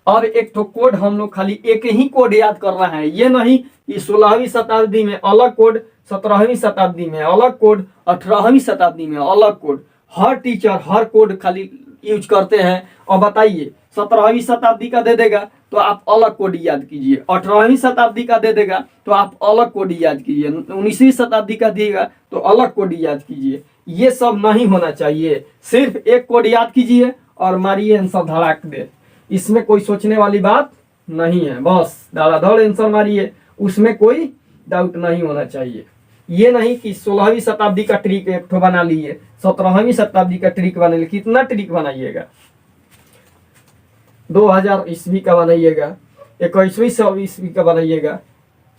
अब एक तो कोड हम लोग खाली एक ही कोड याद करना है, ये नहीं कि 16वीं शताब्दी में अलग कोड, 17वीं शताब्दी में अलग कोड, 18वीं शताब्दी में अलग कोड। हर टीचर हर कोड खाली यूज करते हैं। और बताइए 17वीं शताब्दी का दे देगा तो आप अलग कोड याद कीजिए, 18वीं शताब्दी का दे देगा तो आप अलग कोड याद कीजिए, 19वीं शताब्दी का देगा तो अलग कोड याद कीजिए। ये सब नहीं होना चाहिए, सिर्फ एक कोड याद कीजिए और मारिए आंसर धड़ाक दे। इसमें कोई सोचने वाली बात नहीं है, बस धड़ाधड़ आंसर मारिए, उसमें कोई डाउट नहीं होना चाहिए। ये नहीं कि 16वीं शताब्दी का ट्रिक एक ठो बना लिए, 17वीं शताब्दी का ट्रिक बना लिए। कितना ट्रिक बनाइएगा, 2000 ईस्वी का बनाइएगा, 21वीं सौ ईस्वी का बनाइएगा,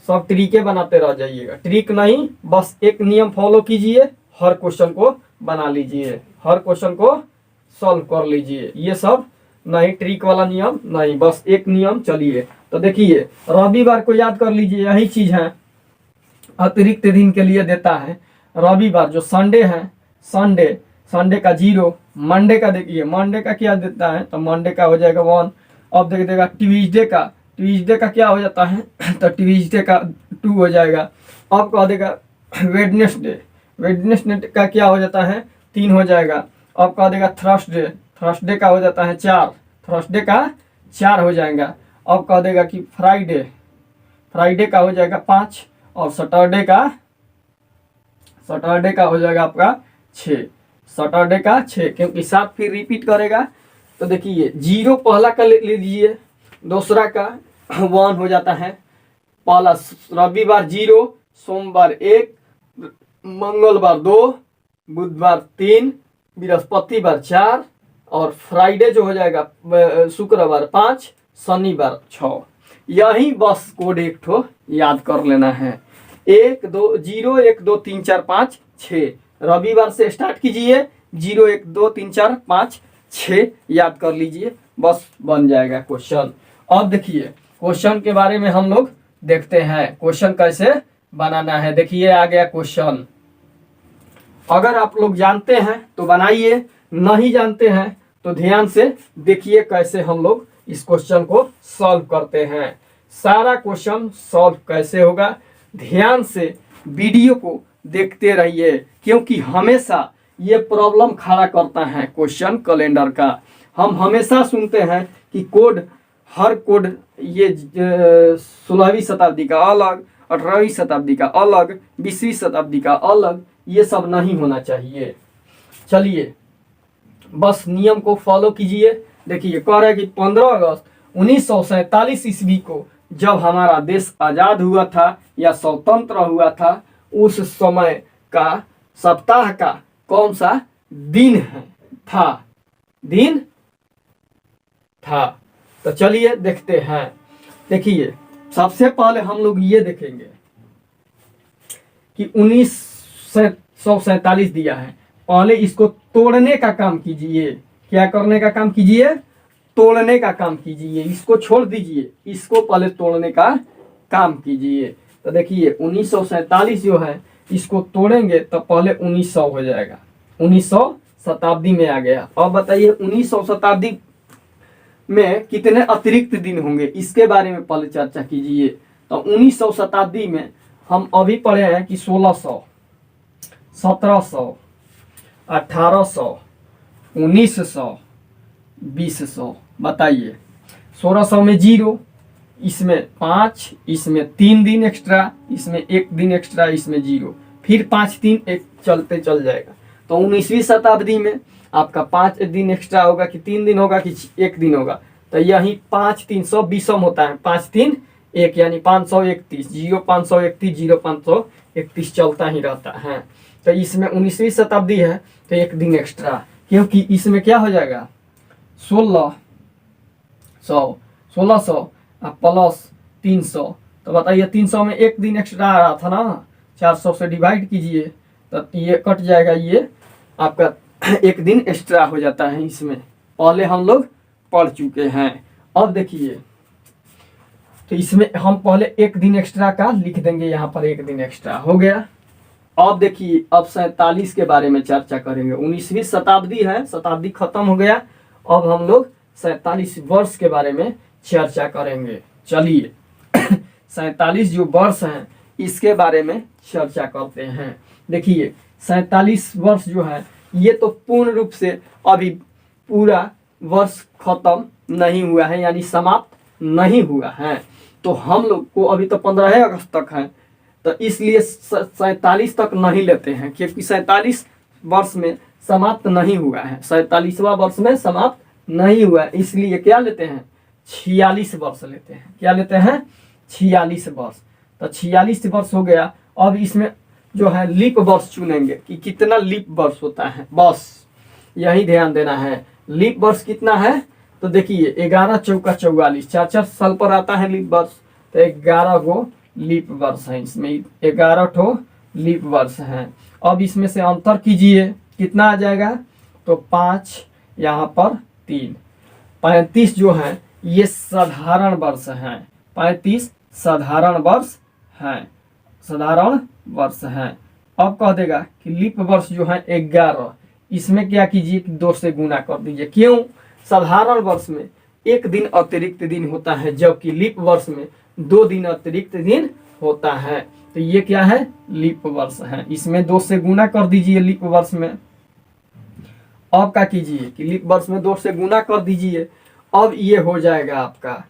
सब ट्रिके बनाते रह जाइएगा। ट्रिक नहीं, बस एक नियम फॉलो कीजिए, हर क्वेश्चन को बना लीजिए, हर क्वेश्चन को सॉल्व कर लीजिए। ये सब नहीं, ट्रिक वाला नियम नहीं, बस एक नियम चलिए। तो देखिए रविवार को याद कर लीजिए, यही चीज है, अतिरिक्त दिन के लिए देता है। रविवार जो संडे है, संडे का 0, मंडे का देखिए, मंडे का क्या देता है, तो मंडे का हो जाएगा 1। अब देख देगा ट्यूजडे का क्या हो जाता है, तो ट्यूजडे का 2 हो जाएगा। अब कह देगा वेडनेसडे का क्या हो जाता है, 3 हो जाएगा। अब कह देगा थर्सडे का हो जाता है 4, थर्सडे का 4 हो जाएगा। अब कह देगा कि फ्राइडे का हो जाएगा 5, और सैटरडे का हो जाएगा आपका 6, सैटरडे का 6, क्योंकि 7 फिर रिपीट करेगा। तो देखिए 0 पहला का ले लीजिए, दूसरा का 1 हो जाता है। पहला रविवार 0, सोमवार 1, मंगलवार 2, बुधवार 3, बृहस्पतिवार 4, और फ्राइडे जो हो जाएगा शुक्रवार 5, शनिवार 6। यही बस कोड एक ठो याद कर लेना है, 1 2 0 1 2 3 4 5 6। रविवार से स्टार्ट कीजिए, 0 1 2 3 4 5 6 याद कर लीजिए, बस बन जाएगा क्वेश्चन। अब देखिए क्वेश्चन के बारे में हम लोग देखते हैं, क्वेश्चन कैसे बनाना है। देखिए आ गया क्वेश्चन, अगर आप लोग जानते हैं तो बनाइए, नहीं जानते हैं तो ध्यान से देखिए कैसे हम लोग इस क्वेश्चन को सॉल्व करते हैं। सारा क्वेश्चन सॉल्व कैसे होगा, ध्यान से वीडियो को देखते रहिए, क्योंकि हमेशा ये प्रॉब्लम खड़ा करता है क्वेश्चन कैलेंडर का। हम हमेशा सुनते हैं कि हर कोड ये 16वीं शताब्दी का अलग, 18वीं शताब्दी का अलग, 20वीं शताब्दी का अलग, ये सब नहीं होना चाहिए। चलिए बस नियम को फॉलो कीजिए। देखिए कह रहा है कि 15 अगस्त 1947 ईस्वी को जब हमारा देश आज़ाद हुआ था या स्वतंत्र हुआ था, उस समय का सप्ताह का कौन सा दिन था। तो चलिए देखते हैं। देखिए सबसे पहले हम लोग ये देखेंगे कि 1947 दिया है, पहले इसको तोड़ने का काम कीजिए। क्या करने का काम कीजिए, तोड़ने का काम कीजिए, इसको छोड़ दीजिए, इसको पहले तोड़ने का काम कीजिए। तो देखिए 1947 जो है इसको तोड़ेंगे तो पहले 1900 हो जाएगा, 1900 शताब्दी में आ गया। अब बताइए 1900 शताब्दी में कितने अतिरिक्त दिन होंगे, इसके बारे में पहले चर्चा कीजिए। तो 1900 शताब्दी में हम अभी पढ़े हैं कि 1600, 1700, 1800, 1900, 2000। बताइए 1600 में 0, इसमें 5, इसमें 3 दिन एक्स्ट्रा, इसमें 1 दिन एक्स्ट्रा, इसमें 0, फिर 5 3 1 चलते चल जाएगा। तो 19वीं शताब्दी में आपका 5 दिन एक्स्ट्रा होगा कि 3 दिन होगा कि 1 दिन होगा। तो यही 5 320 होता है, 5 3 1 यानी 531, 0 531, 0 531 चलता ही रहता है। तो इसमें 19वीं शताब्दी है तो 1 दिन एक्स्ट्रा, क्योंकि इसमें क्या हो जाएगा 1600 प्लस 300। तो बताइए 300 में 1 दिन एक्स्ट्रा आ रहा था ना, 400 से डिवाइड कीजिए तो ये कट जाएगा, ये आपका 1 दिन एक्स्ट्रा हो जाता है। इसमें पहले हम लोग पढ़ चुके हैं। अब देखिए तो इसमें हम पहले 1 दिन एक्स्ट्रा का लिख देंगे, यहाँ पर 1 दिन एक्स्ट्रा हो गया। अब देखिए अब 47 के बारे में चर्चा करेंगे। 19वीं शताब्दी है, शताब्दी खत्म हो गया, अब हम लोग 47 वर्ष के बारे में चर्चा करेंगे। चलिए 47 जो वर्ष हैं इसके बारे में चर्चा करते हैं। देखिए 47 वर्ष जो है ये तो पूर्ण रूप से अभी पूरा वर्ष खत्म नहीं हुआ है, यानी समाप्त नहीं हुआ है। तो हम लोग को अभी तो 15 अगस्त तक है, तो इसलिए 47 तक नहीं लेते हैं, क्योंकि 47 वर्ष में समाप्त नहीं हुआ है, 47वां वर्ष में समाप्त नहीं हुआ है। इसलिए क्या लेते हैं 46 वर्ष लेते हैं। क्या लेते हैं 46 वर्ष। तो 46 वर्ष हो गया। अब इसमें जो है लीप वर्ष चुनेंगे कि कितना लीप वर्ष होता है, बस यही ध्यान देना है। लीप वर्ष कितना है तो देखिए 11 चौका 44, 4 साल पर आता है लीप वर्ष, तो 11 गो लीप वर्ष है, इसमें 11 ठो लीप वर्ष है। अब इसमें से अंतर कीजिए कितना आ जाएगा, तो 5 यहाँ पर 3, 35 जो है ये साधारण वर्ष है, 35 साधारण वर्ष है, साधारण वर्ष है। अब कह देगा कि लीप वर्ष जो है 11, इसमें क्या कीजिए कि 2 से गुना कर दीजिए। क्यों, साधारण वर्ष में 1 दिन अतिरिक्त दिन होता है, जबकि लीप वर्ष में 2 दिन अतिरिक्त दिन होता है। तो ये क्या है, लीप वर्ष है, इसमें 2 से गुना कर दीजिए लीप वर्ष में। अब क्या कीजिए कि लीप वर्ष में 2 से गुना कर दीजिए। अब ये हो जाएगा आपका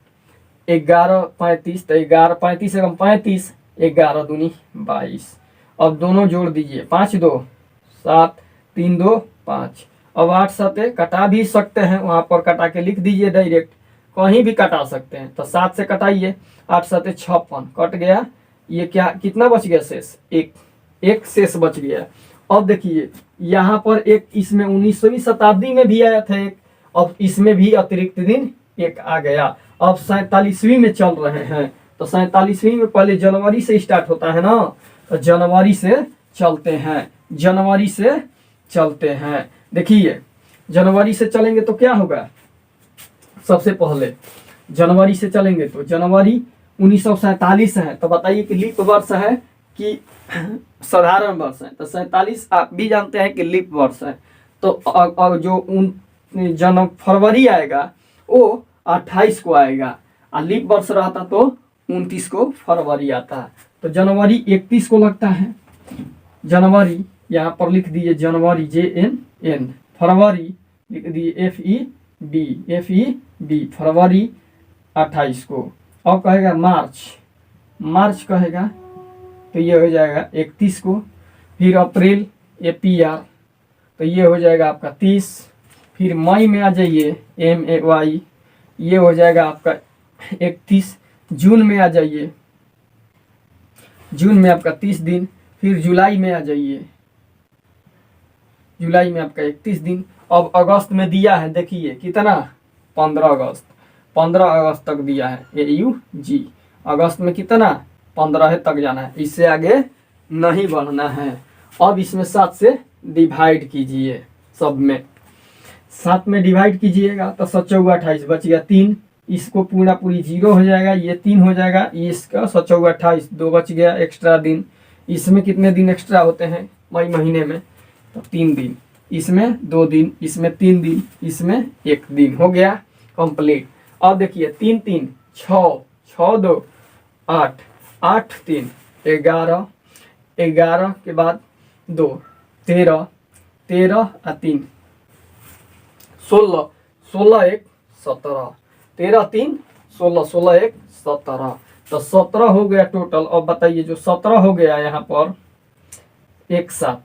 11 35, तो 11 35 एवं 35, 11 दूनी 22। अब दोनों जोड़ दीजिए, 5 2 7, 3 2 5। अब 8 7 कटा भी सकते हैं, वहां पर कटा के लिख दीजिए डायरेक्ट, कहीं भी कटा सकते हैं। तो 7 से कटाइए, 8 7 56 कट गया। ये क्या कितना बच गया शेष, एक शेष बच गया। अब देखिए यहाँ पर एक, इसमें 19वीं शताब्दी में भी आया था एक, अब इसमें भी अतिरिक्त दिन एक आ गया। अब 47वीं में चल रहे हैं, तो 47वीं में पहले जनवरी से स्टार्ट होता है ना, तो जनवरी से चलते हैं, जनवरी से चलते हैं। देखिए जनवरी से चलेंगे तो क्या होगा, सबसे पहले जनवरी से चलेंगे तो जनवरी 1947 है, तो बताइए कि लीप वर्ष है कि साधारण वर्ष है। तो 47 आप भी जानते हैं कि लीप वर्ष है। तो जो फरवरी आएगा वो 28 को आएगा, और लीप वर्ष रहता तो 29 को फरवरी आता है। तो जनवरी 31 को लगता है, जनवरी यहाँ पर लिख दीजिए जनवरी JNN, फरवरी लिख दिए FEB, फरवरी 28 को। अब कहेगा मार्च, मार्च कहेगा तो ये हो जाएगा 31 को। फिर अप्रैल APR, तो ये हो जाएगा आपका 30। फिर मई में आ जाइए MAY, ये हो जाएगा आपका 31। जून में आ जाइए, जून में आपका 30 दिन। फिर जुलाई में आ जाइए, जुलाई में आपका 31 दिन। अब अगस्त में दिया है, देखिए कितना, 15 अगस्त, 15 अगस्त तक दिया है AUG। अगस्त में कितना, 15 तक जाना है, इससे आगे नहीं बढ़ना है। अब इसमें 7 से डिवाइड कीजिए, सब में 7 में डिवाइड कीजिएगा तो 7 चौगा 28 बच गया 3, इसको पूरा पूरी 0 हो जाएगा, ये 3 हो जाएगा, इसका 7 चौगा 28, 2 बच गया एक्स्ट्रा दिन। इसमें कितने दिन एक्स्ट्रा होते हैं मई महीने में, तो 3 दिन, इसमें 2 दिन, इसमें 3 दिन, इसमें 1 दिन, हो गया कंप्लीट। अब देखिए 3 3 6, 6 2 8, 8 3 11, 11 के बाद 2 13, 13 और 3 16, 16 1 17, 13 3 16, 16 1 17, तो 17 हो गया टोटल। अब बताइए जो 17 हो गया यहाँ पर 1 7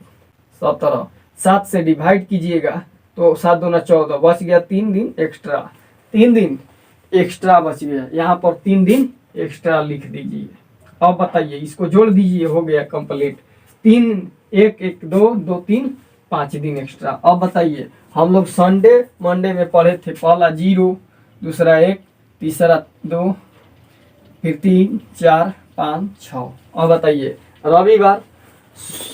17, 7 से डिवाइड कीजिएगा तो 7 दूना 14, बच गया 3 दिन एक्स्ट्रा, 3 दिन एक्स्ट्रा बच गया, यहाँ पर 3 दिन एक्स्ट्रा लिख दीजिए। अब बताइए इसको जोड़ दीजिए, हो गया कंप्लीट। 3 1 1 2 2 3 5 दिन एक्स्ट्रा। अब बताइए हम लोग संडे मंडे में पढ़े थे, पहला 0, दूसरा 1, तीसरा 2, फिर 3 4 5 6। अब बताइए रविवार,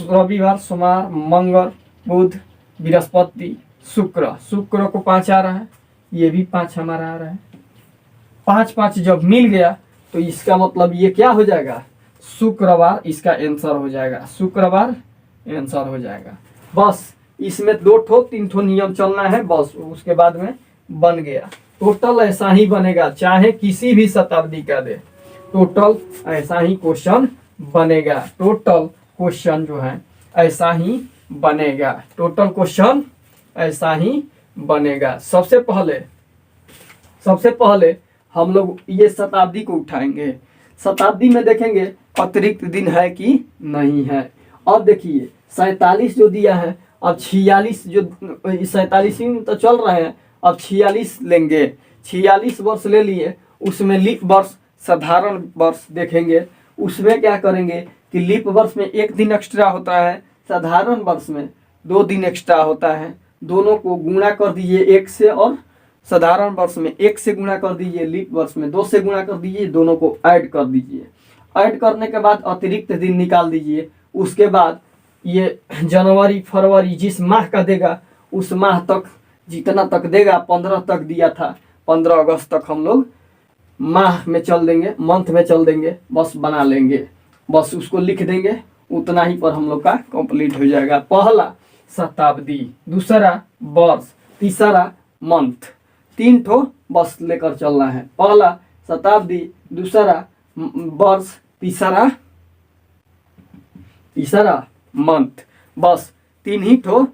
रविवार सोमवार मंगल बुध बृहस्पति शुक्र, शुक्र को 5 आ रहा है, ये भी 5 हमारा आ रहा है। 5 5 जब मिल गया तो इसका मतलब ये क्या हो जाएगा, शुक्रवार इसका आंसर हो जाएगा, शुक्रवार आंसर हो जाएगा। बस इसमें 2 ठो 3 ठो नियम चलना है, बस उसके बाद में बन गया। टोटल ऐसा ही बनेगा, चाहे किसी भी शताब्दी का दे, टोटल ऐसा ही क्वेश्चन बनेगा। टोटल क्वेश्चन जो है ऐसा ही बनेगा, टोटल क्वेश्चन ऐसा ही बनेगा। सबसे पहले हम लोग ये शताब्दी को उठाएंगे, शताब्दी में देखेंगे अतिरिक्त दिन है कि नहीं है। अब देखिए 47 जो दिया है, अब 46 जो 47वीं में तो चल रहे हैं, अब 46 लेंगे, 46 वर्ष ले लिए, उसमें लीप वर्ष साधारण वर्ष देखेंगे, उसमें क्या करेंगे कि लीप वर्ष में 1 दिन एक्स्ट्रा होता है, साधारण वर्ष में 2 दिन एक्स्ट्रा होता है। दोनों को गुणा कर दीजिए 1 से, और साधारण वर्ष में 1 से गुणा कर दीजिए, लीप वर्ष में 2 से गुणा कर दीजिए, दोनों को ऐड कर दीजिए। ऐड करने के बाद अतिरिक्त दिन निकाल दीजिए। उसके बाद ये जनवरी फरवरी जिस माह का देगा उस माह तक जितना तक देगा, 15 तक दिया था, 15 अगस्त तक हम लोग माह में चल देंगे, मंथ में चल देंगे, बस बना लेंगे, बस उसको लिख देंगे, उतना ही पर हम लोग का कंप्लीट हो जाएगा। पहला शताब्दी, दूसरा वर्ष, तीसरा मंथ, 3 ठो बस लेकर चलना है। पहला शताब्दी, दूसरा वर्ष, तीसरा मंथ, बस 3 ही ठो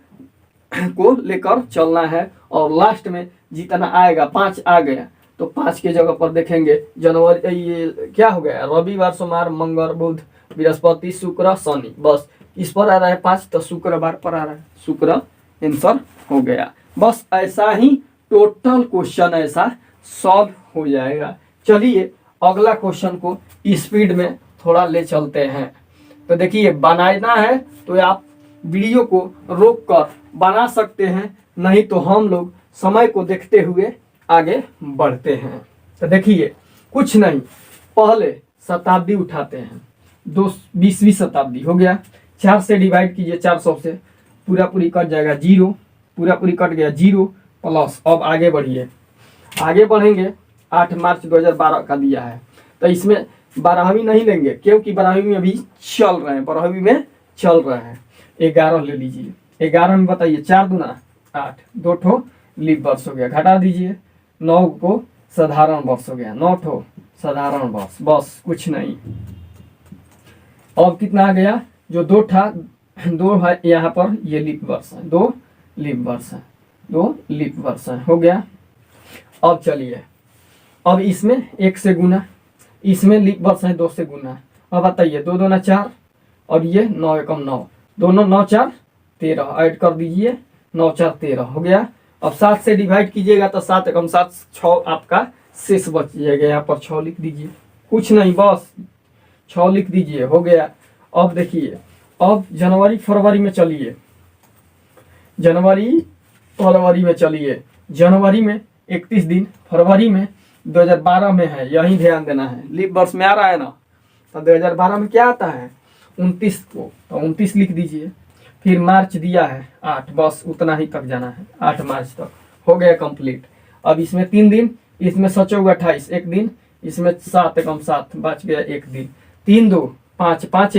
को लेकर चलना है। और लास्ट में जितना आएगा, 5 आ गया तो 5 के जगह पर देखेंगे जनवरी, ये क्या हो गया, रविवार, सोमवार, मंगल, बुध, बृहस्पति, शुक्र, शनि, बस इस पर आ रहा है 5, तो शुक्रवार पर आ रहा है, शुक्र आंसर हो गया। बस ऐसा ही टोटल क्वेश्चन ऐसा सॉल्व हो जाएगा। चलिए अगला क्वेश्चन को स्पीड में थोड़ा ले चलते हैं। तो देखिए बनाना है तो आप वीडियो को रोक कर बना सकते हैं, नहीं तो हम लोग समय को देखते हुए आगे बढ़ते हैं। तो देखिए कुछ नहीं, पहले शताब्दी उठाते हैं, 20वीं शताब्दी हो गया, 4 से डिवाइड कीजिए, 400 से पूरा पूरी कट जाएगा 0, पूरा पूरी कट गया 0 प्लस। अब आगे बढ़िए, आगे बढ़ेंगे, 8 मार्च 2012 का दिया है, तो इसमें 12वीं नहीं लेंगे क्योंकि 12वीं में अभी चल रहे हैं, 12वीं में चल रहे हैं। 11 ले लीजिए, 11 में बताइए 4 दूना 8, 2 ठो लीप वर्ष हो गया, घटा दीजिए, 9 को साधारण वर्ष हो गया, 9 ठो साधारण वर्ष, बस कुछ नहीं। अब कितना आ गया, जो 2 था, 2 है यहाँ पर, ये लीप वर्ष है, 2 लीप वर्ष है, 2 लीप वर्ष है, हो गया। अब चलिए, अब इसमें 1 से गुना, इसमें लीप वर्ष है 2 से गुना। अब बताइए 2 दूना 4 और ये 9 एकम 9, दोनों 9 4 13 ऐड कर दीजिए, 9 4 13 हो गया। अब 7 से डिवाइड कीजिएगा तो 7 एकम 7, 6 आपका शेष बच जाएगा, यहाँ पर 6 लिख दीजिए, कुछ नहीं बस 6 लिख दीजिए, हो गया। अब देखिए, अब जनवरी फरवरी में चलिए, जनवरी फरवरी में चलिए, जनवरी में 31 दिन, फरवरी में 2012 में है, यही ध्यान देना है, लीप वर्ष में आ रहा है ना, तो 2012 में क्या आता है 29 को, तो 29 लिख दीजिए। फिर मार्च दिया है 8, बस उतना ही तक जाना है, 8 मार्च तक हो गया कंप्लीट। अब इसमें 3 दिन, इसमें 7 28 1 दिन, इसमें 7 एकम 7 बच गया 1 दिन, 3 2 5 5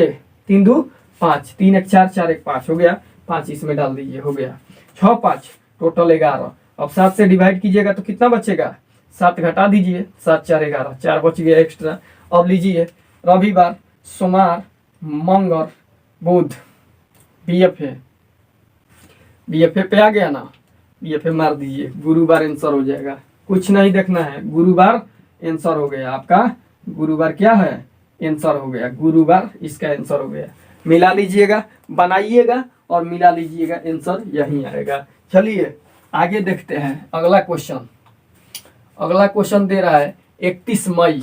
3 2 5, 3 1 4 4 1 5 हो गया, 5 इसमें डाल दीजिए, हो गया 6 5 टोटल 11। अब 7 से डिवाइड कीजिएगा तो कितना बचेगा, 7 घटा दीजिए, 7 4 11, 4 बच गया एक्स्ट्रा। अब लीजिए रविवार, सोमवार, मंगल, बुध, बीएफए पे आ गया ना, बीएफए मार दीजिए, गुरुवार आंसर हो जाएगा, कुछ नहीं देखना है, गुरुवार आंसर हो गया आपका, गुरुवार क्या है आंसर हो गया, गुरुवार इसका आंसर हो गया। मिला लीजिएगा, बनाइएगा और मिला लीजिएगा, आंसर यही आएगा। चलिए आगे देखते हैं अगला क्वेश्चन। अगला क्वेश्चन दे रहा है 31 मई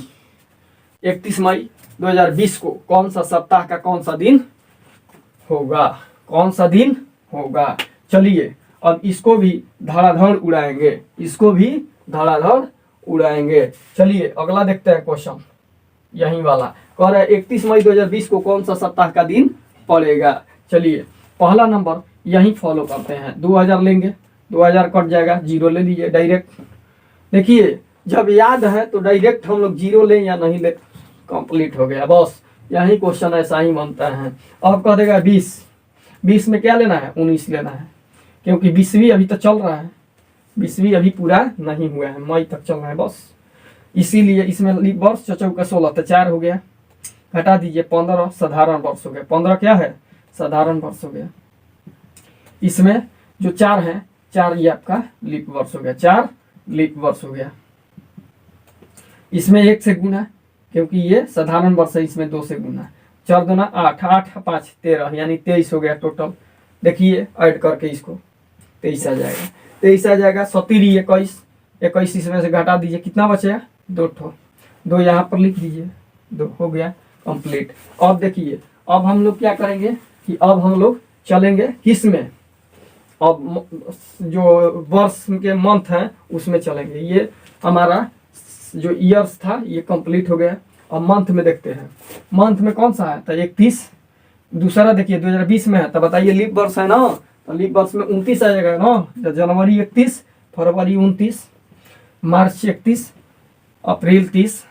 2020 को कौन सा सप्ताह का कौन सा दिन होगा, कौन सा दिन होगा। चलिए अब इसको भी धड़ाधड़ उड़ाएंगे, इसको भी धड़ाधड़ उड़ाएंगे। चलिए अगला देखते हैं क्वेश्चन, यही वाला कह रहा है 31 मई 2020 को कौन सा सप्ताह का दिन पड़ेगा। चलिए पहला नंबर यही फॉलो करते हैं, 2000 लेंगे, 2000 कट जाएगा, 0 ले लीजिए डायरेक्ट। देखिए जब याद है तो डायरेक्ट हम लोग 0 लें या नहीं ले, कंप्लीट हो गया, बस यही क्वेश्चन ऐसा ही बनता है। अब कह देगा 20 में क्या लेना है, 19 लेना है, क्योंकि 20वीं अभी तो चल रहा है, 20वीं अभी पूरा नहीं हुआ है, मई तक चल रहा है बस, इसीलिए इसमें लीप वर्ष 16 तो 4 हो गया, घटा दीजिए 15 साधारण वर्ष हो गया, 15 क्या है साधारण वर्ष हो गया। इसमें जो 4 है, 4 ये आपका लीप वर्ष हो गया, 4 लीप वर्ष हो गया। इसमें 1 से गुना, क्योंकि ये साधारण वर्ष है, इसमें 2 से गुना, 4 दूना 8, 8 5 13 यानी 23 हो गया टोटल। देखिए ऐड करके इसको 23 आ जाएगा, 23 आ जाएगा। 17 21 इसमें से घटा दीजिए, कितना बचेगा 2 ठो, 2 यहाँ पर लिख दीजिए, 2 हो गया कंप्लीट। अब देखिए अब हम लोग क्या करेंगे कि अब हम लोग चलेंगे किस में, अब जो वर्ष के मंथ हैं उसमें चलेंगे। ये हमारा जो ईयर्स था ये कंप्लीट हो गया। अब मंथ में देखते हैं, मंथ में कौन सा है, तो 31। दूसरा देखिए 2020 में है, तो बताइए लीप वर्ष है ना, तो लीप वर्ष में 29 आ जाएगा ना। जनवरी 31, फरवरी 29, मार्च 31, अप्रैल 30,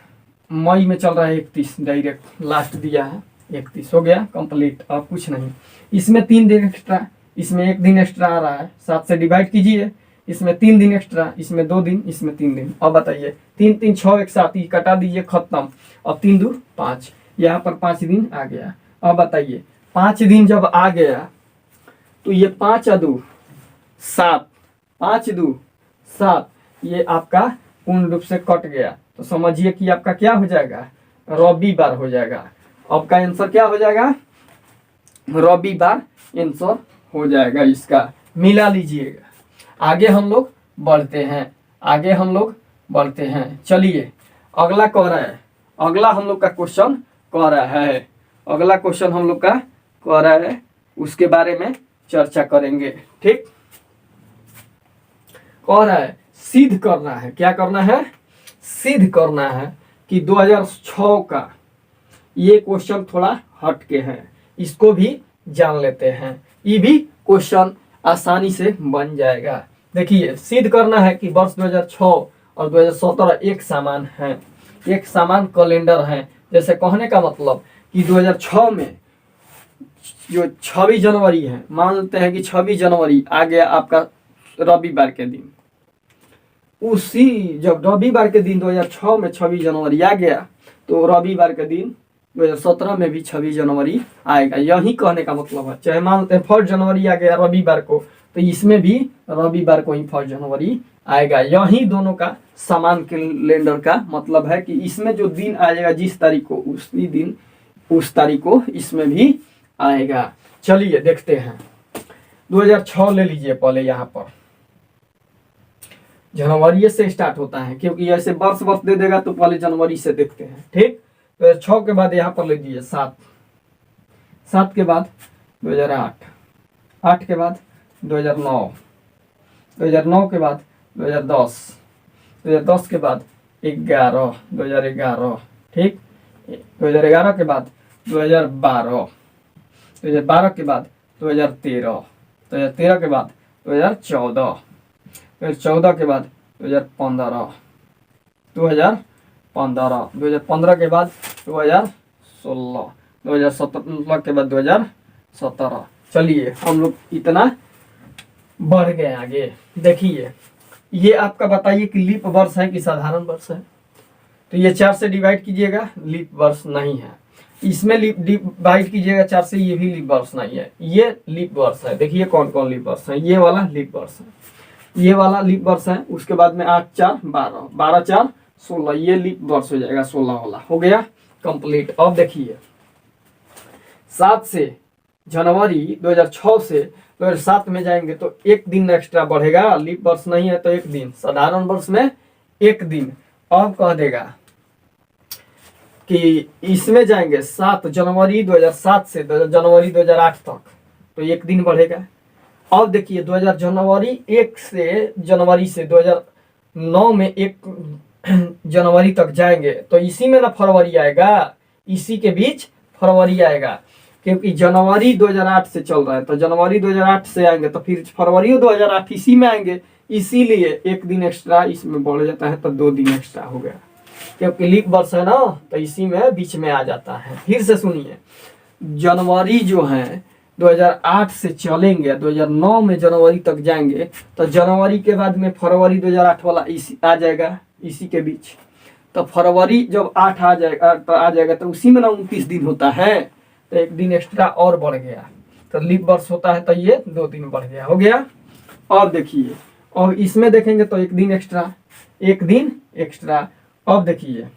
मई में चल रहा है 31, डायरेक्ट लास्ट दिया है 31, हो गया कंप्लीट। अब कुछ नहीं, इसमें 3 दिन एक्स्ट्रा, इसमें 1 दिन एक्स्ट्रा आ रहा है, 7 से डिवाइड कीजिए, इसमें 3 दिन एक्स्ट्रा, इसमें 2 दिन, इसमें 3 दिन। अब बताइए 3 3 6 एक साथ ही कटा दीजिए, खत्म। अब 3 2 5, यहाँ पर 5 दिन आ गया। अब बताइए 5 दिन जब आ गया तो ये 5 2 7, 5 2 7, ये आपका पूर्ण रूप से कट गया, तो समझिए कि आपका क्या हो जाएगा, रविवार हो जाएगा। आपका आंसर क्या हो जाएगा, रविवार आंसर हो जाएगा इसका, मिला लीजिएगा। आगे हम लोग बढ़ते हैं, आगे हम लोग बढ़ते हैं। चलिए अगला कह रहा है, अगला हम लोग का क्वेश्चन कह रहा है, अगला क्वेश्चन हम लोग का कह रहा है, उसके बारे में चर्चा करेंगे। ठीक, कह रहा है सिद्ध करना है, क्या करना है, सिद्ध करना है कि 2006 का ये क्वेश्चन थोड़ा हटके है, इसको भी जान लेते हैं। ये भी क्वेश्चन आसानी से बन जाएगा। देखिए सिद्ध करना है कि वर्ष 2006 और 2017 एक समान है, एक समान कैलेंडर है। जैसे कहने का मतलब कि 2006 में जो 26 जनवरी है, मान लेते हैं कि 26 जनवरी आ गया आपका रविवार के दिन, उसी जब रविवार के दिन 2006 में 26 जनवरी आ गया तो रविवार के दिन 2017 में भी 26 जनवरी आएगा। यही कहने का मतलब है। चाहे मान लेते हैं 1 जनवरी आ गया रविवार को, तो इसमें भी रविवार को ही 1 जनवरी आएगा। यही दोनों का समान कैलेंडर का मतलब है कि इसमें जो दिन आ जाएगा जिस तारीख को, उसी दिन उस तारीख को इसमें भी आएगा। चलिए देखते हैं, 2006 ले लीजिए पहले। यहाँ पर जनवरी से स्टार्ट होता है, क्योंकि ऐसे वर्ष वर्ष दे देगा तो पहले जनवरी से देखते हैं। ठीक, 2006 के बाद यहाँ पर ले लीजिए 7, 7 के बाद 2008, 8 के बाद 2009, 2009 के बाद 2010, 2010 के बाद 11, 2011, ठीक, 2011 के बाद 2012, 2012 के बाद 2013, 2013 के बाद 2014, 2014 के बाद 2015, 2015, 2015 के बाद 2016, 2017 के बाद 2017। चलिए हम लोग इतना बढ़ गए आगे। देखिए ये आपका बताइए कि लीप वर्ष है कि साधारण वर्ष है, तो ये 4 से डिवाइड कीजिएगा, लीप वर्ष नहीं है। इसमें लीप डिवाइड कीजिएगा 4 से, ये भी लीप वर्ष नहीं है, ये लीप वर्ष है। देखिए कौन कौन लीप वर्ष है, ये वाला लीप वर्ष है, ये वाला लीप वर्ष है। उसके बाद में 8 4 12, 12 4 16, ये लीप वर्ष हो जाएगा, 16 वाला हो गया कंप्लीट। अब देखिए 7 से जनवरी 2006 से 2007 में जाएंगे तो 1 दिन एक्स्ट्रा बढ़ेगा, लीप वर्ष नहीं है तो 1 दिन, साधारण वर्ष में 1 दिन। अब कह देगा कि इसमें जाएंगे 7 जनवरी 2007 से जनवरी 2008 तक, तो 1 दिन बढ़ेगा। अब देखिए 2000 जनवरी 1 से जनवरी से 2009 में 1 जनवरी तक जाएंगे तो इसी में ना फरवरी आएगा, इसी के बीच फरवरी आएगा, क्योंकि जनवरी 2008 से चल रहा है, तो जनवरी 2008 से आएंगे तो फिर फरवरी 2008 इसी में आएंगे, इसीलिए 1 दिन एक्स्ट्रा इसमें बढ़ जाता है, तो 2 दिन एक्स्ट्रा हो गया, क्योंकि लीप वर्ष है ना, तो इसी में बीच में आ जाता है। फिर से सुनिए, जनवरी जो है 2008 से चलेंगे, 2009 में जनवरी तक जाएंगे, तो जनवरी के बाद में फरवरी 2008 वाला इसी आ जाएगा, इसी के बीच। तो फरवरी जब 8 आ जाएगा तो उसी में ना 29 दिन होता है, तो 1 दिन एक्स्ट्रा और बढ़ गया, तो लीप वर्ष होता है तो ये 2 दिन बढ़ गया, हो गया। अब देखिए, और इसमें देखेंगे तो 1 दिन एक्स्ट्रा, 1 दिन एक्स्ट्रा। अब देखिए,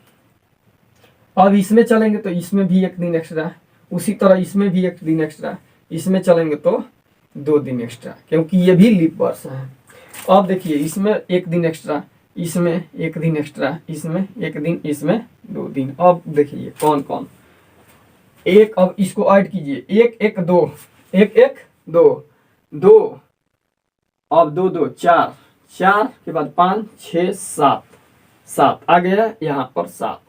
अब इसमें चलेंगे तो इसमें भी 1 दिन एक्स्ट्रा, उसी तरह इसमें भी 1 दिन एक्स्ट्रा, इसमें चलेंगे तो 2 दिन एक्स्ट्रा, क्योंकि ये भी लीप वर्ष है। अब देखिए इसमें 1 दिन एक्स्ट्रा, इसमें 1 दिन एक्स्ट्रा, इसमें 1 दिन, इसमें 2 दिन। अब देखिए कौन कौन, एक, अब इसको ऐड कीजिए, एक एक दो, एक एक दो, दो, अब दो दो चार, चार के बाद 5 6 7, 7 आ गया यहाँ पर 7।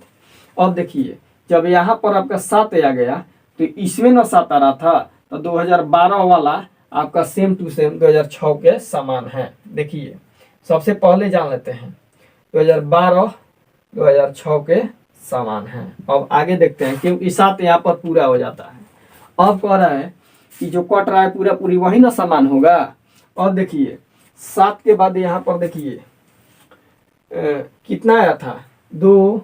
अब देखिए जब यहाँ पर आपका 7 आ गया तो इसमें ना 7 आ रहा था, तो 2012 वाला आपका सेम टू सेम 2006 के समान है। देखिए सबसे पहले जान लेते हैं 2012 2006 के समान है। अब आगे देखते हैं क्योंकि 7 यहाँ पर पूरा हो जाता है। अब कह रहा है कि जो कट रहा है पूरा पूरी वही ना समान होगा। अब देखिए 7 के बाद यहाँ पर देखिए कितना आया था, 2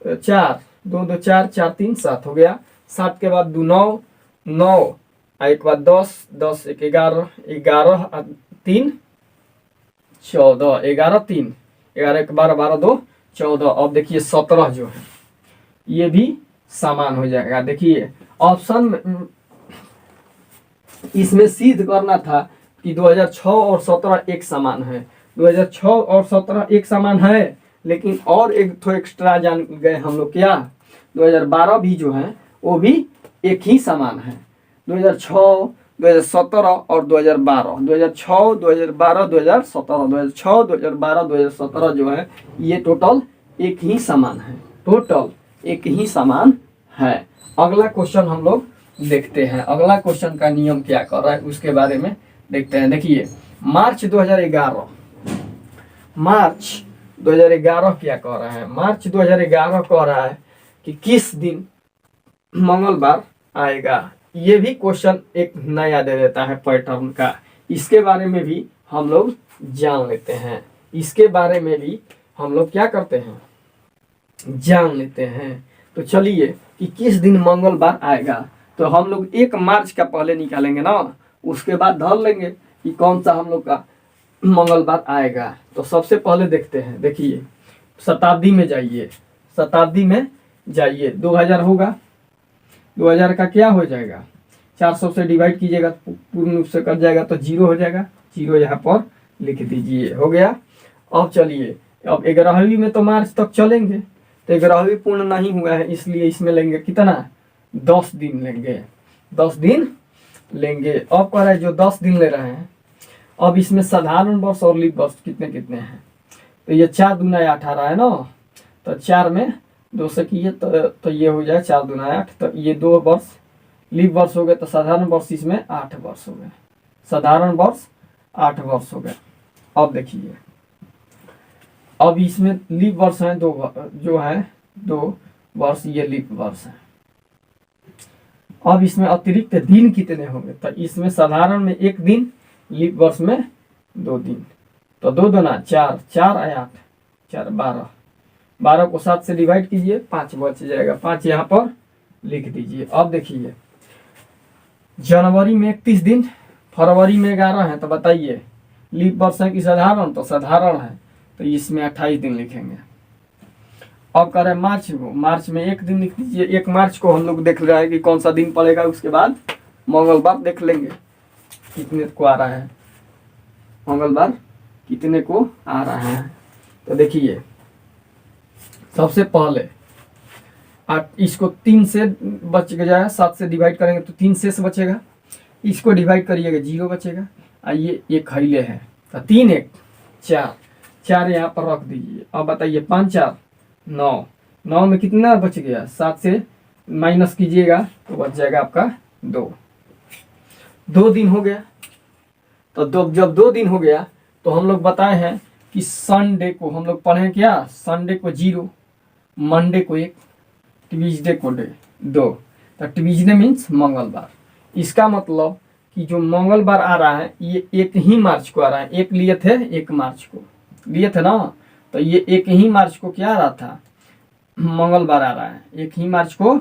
4, 2 2 4 4 3 7 हो गया। 7 के बाद 2 9 9, एक बाद 10 10 1 11 11 3 14, 11 3 11 1 12 12 2 14। अब देखिए 17 जो है ये भी समान हो जाएगा। देखिए ऑप्शन में इसमें सिद्ध करना था कि 2006 और 17 एक समान है। 2006 और 17 एक समान है, लेकिन और एक तो एक्स्ट्रा जान गए हम लोग क्या, 2012 भी जो है वो भी एक ही समान है। 2006 2017 और 2012, 2006 2012 2017, 2006 2012 2017 जो है ये टोटल एक ही समान है, टोटल एक ही समान है। अगला क्वेश्चन हम लोग देखते हैं, अगला क्वेश्चन का नियम क्या कर रहा है उसके बारे में देखते हैं। देखिए मार्च 2011, मार्च 2011 क्या कह रहा है, मार्च 2011 कह रहा है कि किस दिन मंगलवार आएगा। ये भी क्वेश्चन एक नया दे देता है पैटर्न का, इसके बारे में भी हम लोग जान लेते हैं, इसके बारे में भी हम लोग क्या करते हैं जान लेते हैं। तो चलिए कि किस दिन मंगलवार आएगा, तो हम लोग 1 मार्च का पहले निकालेंगे ना, उसके बाद धर लेंगे कि कौन सा हम लोग का मंगलवार आएगा। तो सबसे पहले देखते हैं, देखिए शताब्दी में जाइए, शताब्दी में जाइए, 2000 होगा, 2000 का क्या हो जाएगा, 400 से डिवाइड कीजिएगा पूर्ण रूप से कट जाएगा तो 0 हो जाएगा, 0 यहाँ पर लिख दीजिए, हो गया। अब चलिए अब 11वीं में तो मार्च तक चलेंगे, तो 11वीं पूर्ण नहीं हुआ है इसलिए इसमें लेंगे कितना, 10 दिन लेंगे, 10 दिन लेंगे। अब कह रहा है जो 10 दिन ले रहे हैं, अब इसमें साधारण वर्ष और लीप वर्ष कितने कितने हैं, तो ये 4 दूना 18 है ना, तो 4 में 2 से किए तो ये हो जाए 4 दूना 8, तो ये 2 वर्ष लीप वर्ष हो गए, तो साधारण वर्ष इसमें 8 वर्ष हो गए, साधारण वर्ष 8 वर्ष हो गए। अब देखिए अब इसमें लीप वर्ष है 2 जो है 2 वर्ष, ये लीप वर्ष है। अब इसमें अतिरिक्त दिन कितने होंगे, तो इसमें साधारण में 1 दिन, लीप वर्ष में 2 दिन, तो 2 दूना 4, 4 8 4 12, 12 को 7 से डिवाइड कीजिए 5 बच जाएगा, 5 यहाँ पर लिख दीजिए। अब देखिए जनवरी में 31 दिन, फरवरी में 11 है, तो बताइए लीप वर्ष है कि साधारण, तो साधारण है, तो इसमें 28 दिन लिखेंगे। अब कह रहे हैं मार्च को, मार्च में 1 दिन लिख दीजिए, 1 मार्च को हम लोग देख रहे हैं कि कौन सा दिन पड़ेगा, उसके बाद मंगलवार देख लेंगे कितने को आ रहा है, मंगलवार कितने को आ रहा है। तो देखिए सबसे पहले इसको 3 से बच जाएगा, 7 से डिवाइड करेंगे तो 3 शेष बचेगा, इसको डिवाइड करिएगा 0 बचेगा, ये एक खैले है, तो 3 1 4, 4 यहाँ पर रख दीजिए। अब बताइए 5 4 9, 9 में कितना बच गया, 7 से माइनस कीजिएगा तो बच जाएगा आपका 2, 2 दिन हो गया। तो जब 2 दिन हो गया तो हम लोग बताए हैं कि संडे को हम लोग पढ़े क्या, संडे को 0, मंडे को 1, ट्यूजडे को 2, तो ट्यूजडे मीन्स मंगलवार। इसका मतलब कि जो मंगलवार आ रहा है ये 1 ही मार्च को आ रहा है, 1 लिए थे 1 मार्च को लिए थे ना, तो ये 1 ही मार्च को क्या आ रहा था, मंगलवार आ रहा है, 1 ही मार्च को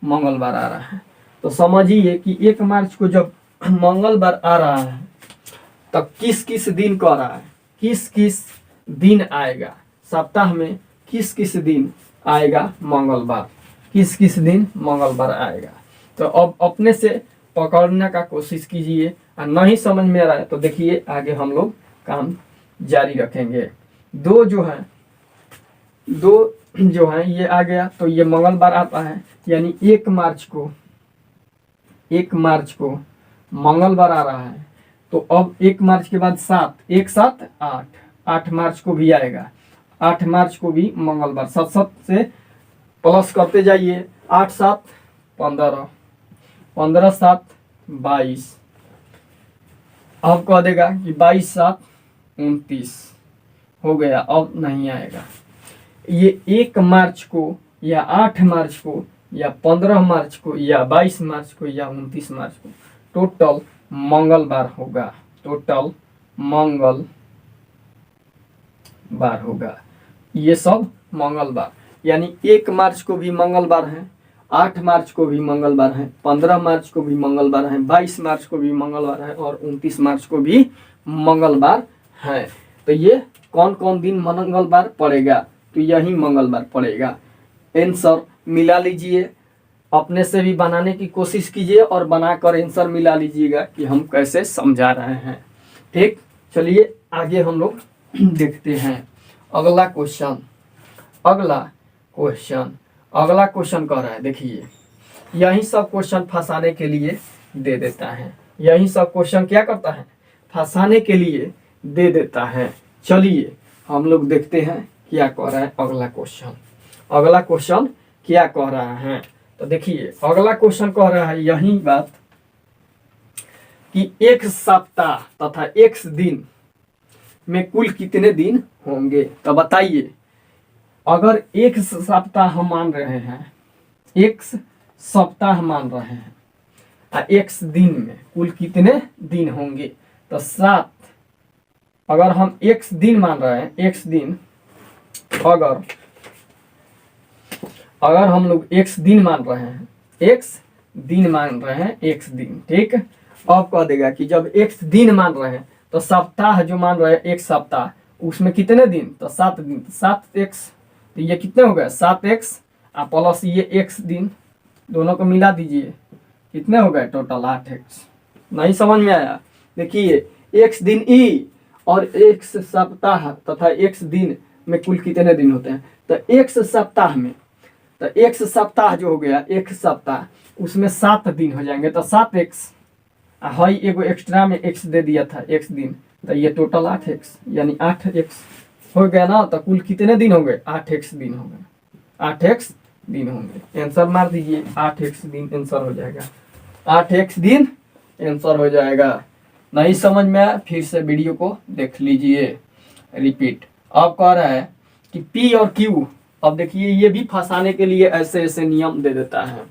मंगलवार आ रहा है। तो समझिए कि 1 मार्च को जब मंगलवार आ रहा है तब किस किस दिन को आ रहा है, किस किस दिन आएगा, सप्ताह में किस किस दिन आएगा मंगलवार, किस किस दिन मंगलवार आएगा। तो अब अपने से पकड़ने का कोशिश कीजिए, और नहीं समझ में आ रहा है तो देखिए आगे हम लोग काम जारी रखेंगे। 2 जो है 2 जो है ये आ गया, तो ये मंगलवार आता है, यानी 1 मार्च को 1 मार्च को मंगलवार आ रहा है, तो अब 1 मार्च के बाद 7, 1 7 8, 8 मार्च को भी आएगा, 8 मार्च को भी मंगलवार, 7 7 से प्लस करते जाइए, 8 7 15, 15 7 22, अब कह देगा कि 22 7 29 हो गया, अब नहीं आएगा। ये 1 मार्च को या 8 मार्च को या 15 मार्च को या 22 मार्च को या 29 मार्च को टोटल मंगलवार होगा, टोटल मंगलवार होगा, ये सब मंगलवार। यानी 1 मार्च को भी मंगलवार है, 8 मार्च को भी मंगलवार है, 15 मार्च को भी मंगलवार है, 22 मार्च को भी मंगलवार है और 29 मार्च को भी मंगलवार है। तो ये कौन कौन दिन मंगलवार पड़ेगा, तो यही मंगलवार पड़ेगा। आंसर मिला लीजिए, अपने से भी बनाने की कोशिश कीजिए और बनाकर आंसर मिला लीजिएगा कि हम कैसे समझा रहे हैं। ठीक, चलिए आगे हम लोग देखते हैं अगला क्वेश्चन। अगला क्वेश्चन कह रहा है, देखिए यही सब क्वेश्चन फंसाने के लिए दे देता है, यही सब क्वेश्चन क्या करता है, फंसाने के लिए दे देता है। चलिए हम लोग देखते हैं क्या कह रहा है अगला क्वेश्चन। अगला क्वेश्चन क्या कह रहा है, तो देखिए अगला क्वेश्चन कह रहा है यही बात कि एक सप्ताह तथा एक दिन में कुल कितने दिन होंगे। तो बताइए, अगर एक सप्ताह हम मान रहे हैं, एक सप्ताह मान रहे हैं, एक दिन में कुल कितने दिन होंगे, तो 7। अगर हम एक दिन मान रहे हैं, एक दिन, अगर हम लोग एक दिन मान रहे हैं, एक दिन मान रहे हैं, एक दिन, ठीक। अब कह देगा कि जब एक दिन मान रहे हैं तो सप्ताह जो मान रहे हैं एक सप्ताह, उसमें कितने दिन, तो 7 दिन, 7 एक्स, तो ये कितने हो गए 7 एक्स प्लस ये एक्स दिन, दोनों को मिला दीजिए, कितने हो गए टोटल 8 एक्स। नहीं समझ में आया, देखिए एक्स दिन ई और एक सप्ताह तथा एक दिन में कुल कितने दिन होते हैं, तो एक सप्ताह में, तो एक सप्ताह जो हो गया एक सप्ताह, उसमें 7 दिन हो जाएंगे, तो 7 एक्स, हाई एगो एक्स्ट्रा में एक्स दे दिया था एक्स दिन, तो ये टोटल 8 एक्स, यानी 8 एक्स हो गया ना। तो कुल कितने दिन हो गए, 8 एक्स दिन हो गए, 8 एक्स दिन होंगे। आंसर मार दीजिए, 8 एक्स दिन आंसर हो जाएगा, 8 एक्स दिन आंसर हो जाएगा। नहीं समझ में आया, फिर से वीडियो को देख लीजिए रिपीट। अब कह रहा है कि पी और क्यू, अब देखिए ये भी फंसाने के लिए ऐसे ऐसे नियम दे देता है।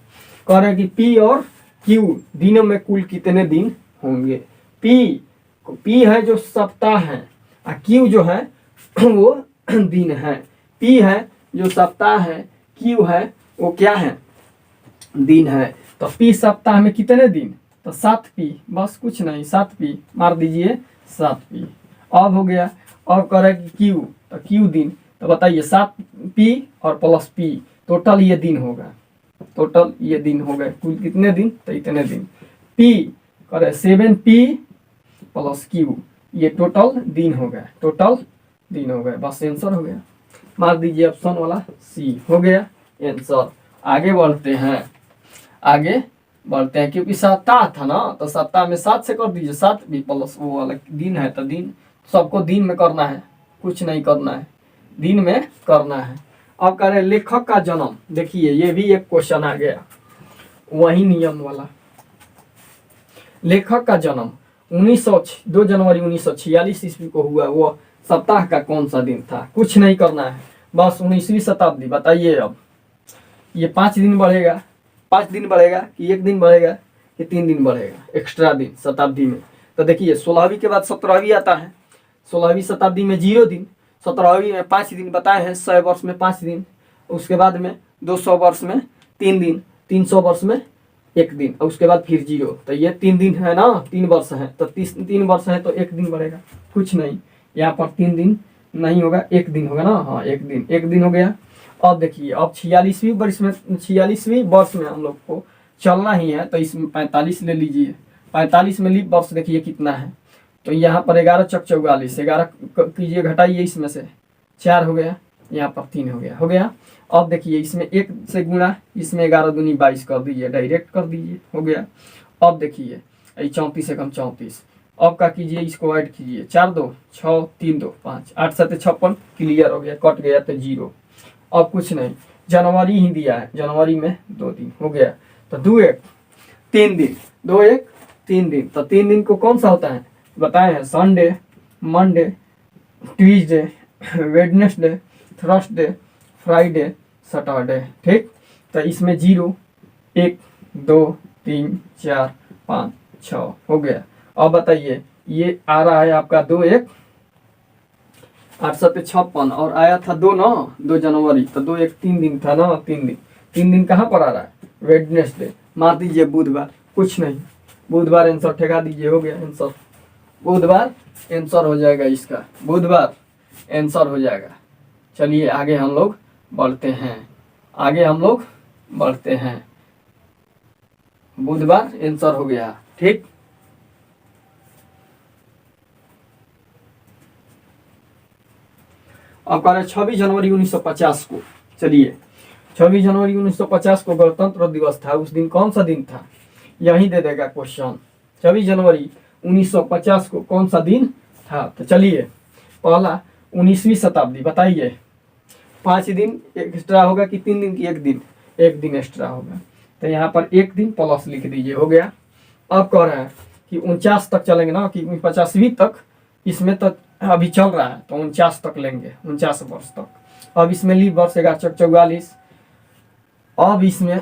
कह रहा है कि पी और क्यू दिनों में कुल कितने दिन होंगे। पी है जो सप्ताह है और क्यू जो है वो दिन है। पी है जो सप्ताह है, क्यू है वो क्या है, दिन है। तो पी सप्ताह में कितने दिन, तो 7 पी, बस कुछ नहीं, 7 पी मार दीजिए, 7 पी। अब हो गया, अब कह रहा है कि क्यू, तो क्यू दिन, तो बताइए 7 पी और प्लस पी, टोटल ये दिन होगा, टोटल ये दिन हो गए, कुल कितने दिन, तो इतने दिन। पी करे 7 पी प्लस क्यू, ये टोटल दिन हो गए, टोटल दिन हो गए, बस आंसर हो गया। मार दीजिए ऑप्शन वाला सी, हो गया आंसर। आगे बढ़ते हैं, आगे बढ़ते हैं, क्योंकि सप्ताह था ना, तो सप्ताह में 7 से कर दीजिए, 7 भी प्लस वो वाला दिन है, तो दिन सबको दिन में करना है, कुछ नहीं करना है, दिन में करना है। अब कह रहे लेखक का जन्म, देखिए ये भी एक क्वेश्चन आ गया, वही नियम वाला। लेखक का जन्म 2 जनवरी 1946 ईस्वी को हुआ, वो सप्ताह का कौन सा दिन था, कुछ नहीं करना है, बस 19वीं शताब्दी। बताइए अब ये 5 दिन बढ़ेगा, 5 दिन बढ़ेगा कि 1 दिन बढ़ेगा कि 3 दिन बढ़ेगा एक्स्ट्रा दिन शताब्दी में। तो देखिए 16वीं के बाद 17वीं आता है, 16वीं शताब्दी में 0 दिन, 17वीं में 5 दिन बताए हैं, 100 वर्ष में 5 दिन, उसके बाद में 200 वर्ष में 3 दिन, 300 वर्ष में 1 दिन, और उसके बाद फिर 0। तो ये 3 दिन है ना, 3 वर्ष है, तो 3 वर्ष है तो 1 दिन बढ़ेगा, कुछ नहीं, यहाँ पर 3 दिन नहीं होगा, 1 दिन होगा ना, हाँ 1 दिन, 1 दिन हो गया। अब देखिए अब 46वीं वर्ष में, 46वीं वर्ष में हम लोग को चलना ही है, तो इसमें 45 ले लीजिए, 45 में लीप वर्ष देखिए कितना है, तो यहाँ पर 11 चक 44, 11 कीजिए, घटाइए, इसमें से 4 हो गया, यहाँ पर 3 हो गया, हो गया। अब देखिए इसमें 1 से गुणा, इसमें 11 दूनी 22 कर दीजिए, डायरेक्ट कर दीजिए, हो गया। अब देखिए ये 34 से कम 34, अब क्या कीजिए, इसको ऐड कीजिए, 4 2 6 3 2 5 8 7 56, क्लियर हो गया, कट गया तो 0। अब कुछ नहीं, जनवरी ही दिया है, जनवरी में 2 दिन हो गया, तो 2 1 3 दिन, 2 1 3 दिन, तो 3 दिन को कौन सा होता है बताए हैं, Sunday, Monday, Tuesday, Wednesday, Thursday, Friday, Saturday. ठीक, तो इसमें 0 1 2 3 4 5 6 हो गया। अब बताइए ये आ रहा है आपका 2 1 8 7 56 और आया था 2 जनवरी, तो 2 1 3 दिन था ना, 3 दिन कहाँ पर आ रहा है, वेडनेसडे, मार दीजिए बुधवार, कुछ नहीं, बुधवार आंसर ठेका दीजिए, हो गया आंसर, बुधवार आंसर हो जाएगा इसका, बुधवार आंसर हो जाएगा। चलिए आगे हम लोग बढ़ते हैं, आगे हम लोग बढ़ते हैं, बुधवार आंसर हो गया। ठीक, अब कह रहे 26 जनवरी 1950 को, चलिए 26 जनवरी 1950 को गणतंत्र दिवस था, उस दिन कौन सा दिन था, यही दे देगा क्वेश्चन, 26 जनवरी 1950 को कौन सा दिन था। तो चलिए पहला 19वीं शताब्दी, बताइए 5 दिन एक्स्ट्रा होगा कि 3 दिन की 1 दिन, 1 दिन एक्स्ट्रा होगा, तो यहाँ पर 1 दिन प्लस लिख दीजिए, हो गया। अब कह रहे हैं कि 49 तक चलेंगे ना, कि 50वीं तक, इसमें तक अभी चल रहा है, तो 49 तक लेंगे, 49 वर्ष तक। अब इसमें लीव वर्ष 11 चौक 44, अब इसमें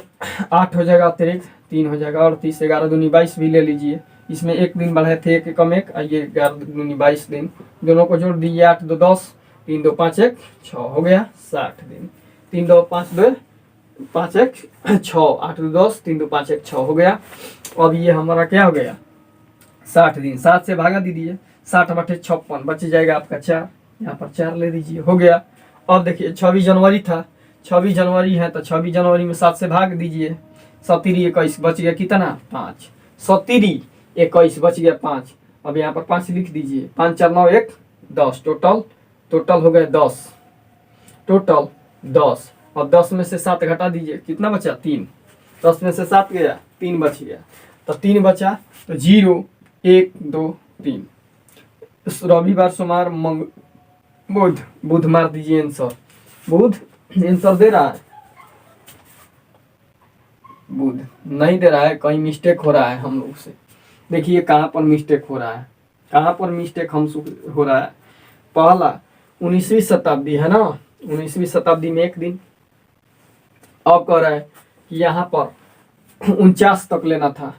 8 हो जाएगा अतिरिक्त, 3 हो जाएगा 38, 11 दूनी 22 भी ले लीजिए, इसमें 1 दिन बढ़ाए थे, 1 कम 1, ये 11 दूनी 22 दिन, दोनों को जोड़ दीजिए, 8 2 10, 3 2 5 1 6 हो गया 60 दिन, 3 2 5 2 5 1 6, 8 2 10, 3 2 5 1 6 हो गया। अब ये हमारा क्या हो गया, 60 दिन, 7 से भागा दीजिए, 60 बटे 56 बच जाएगा आपका 4, यहाँ पर 4 ले दीजिए, हो गया। अब देखिए 26 जनवरी था, 26 जनवरी है तो 26 जनवरी में 7 से भाग दीजिए, 17 21 बच गया कितना 5, 17 21 बच गया 5, अब यहाँ पर 5 लिख दीजिए, 5 4 9 1 10, टोटल हो गया 10, टोटल 10, और 10 में से 7 घटा दीजिए, कितना बचा 3, 10 में से 7 गया 3 बच गया, तो 3 बचा, तो 0 1 2 3, रविवार सोमवार बुध मार दीजिए आंसर, बुध आंसर दे रहा है, बुध नहीं दे रहा है, कहीं मिस्टेक हो रहा है हम लोग से, देखिए कहाँ पर मिस्टेक हो रहा है, कहाँ पर मिस्टेक हम हो रहा है। पहला 19वीं शताब्दी है ना, 19वीं शताब्दी में 1 दिन, अब कह रहा है कि यहाँ पर 49 तक लेना था,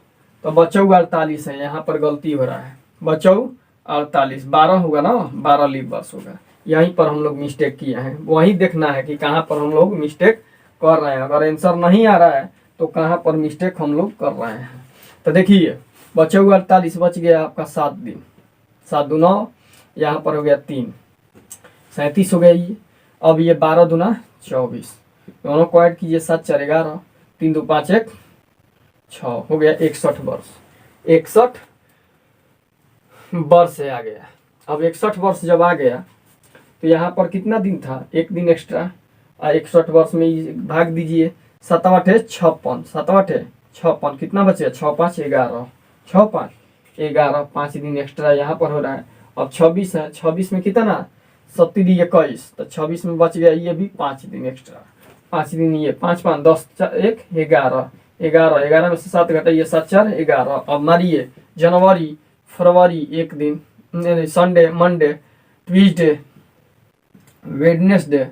तो बचाऊ 48 है, यहाँ पर गलती हो रहा है, बचाऊ 48, 12 होगा ना, 12 लीव वर्ष होगा, यहीं पर हम लोग मिस्टेक किए हैं, वही देखना है कि कहाँ पर हम लोग मिस्टेक कर रहे हैं, अगर आंसर नहीं आ रहा है तो कहाँ पर मिस्टेक हम लोग कर रहे हैं। तो देखिए बचाऊ 48 बच गया आपका 7 दिन, 7 2 9, यहाँ पर हो गया 3, 37 हो गया ये, अब ये 12 दूना 24, दोनों को ऐड कीजिए, 7 4 11, 3 2 5 1 6 हो गया 61 वर्ष, 61 वर्ष से आ गया। अब 61 वर्ष जब आ गया तो यहाँ पर कितना दिन था, 1 दिन एक्स्ट्रा, 61 वर्ष में भाग दीजिए, 7 8 56, 7 8 56 कितना बचे, 6 5 11, 6 5 11, 5 दिन एक्स्ट्रा यहाँ पर हो रहा है। अब 26 है, 26 में कितना 17 21, तो 26 में बच गया ये भी 5 दिन एक्स्ट्रा, 5 दिन ये 5 5 10 1 11, 11 में से 7 घटाइए, 7 4 11, अब मारिए जनवरी फरवरी 1 दिन, Sunday Monday Tuesday Wednesday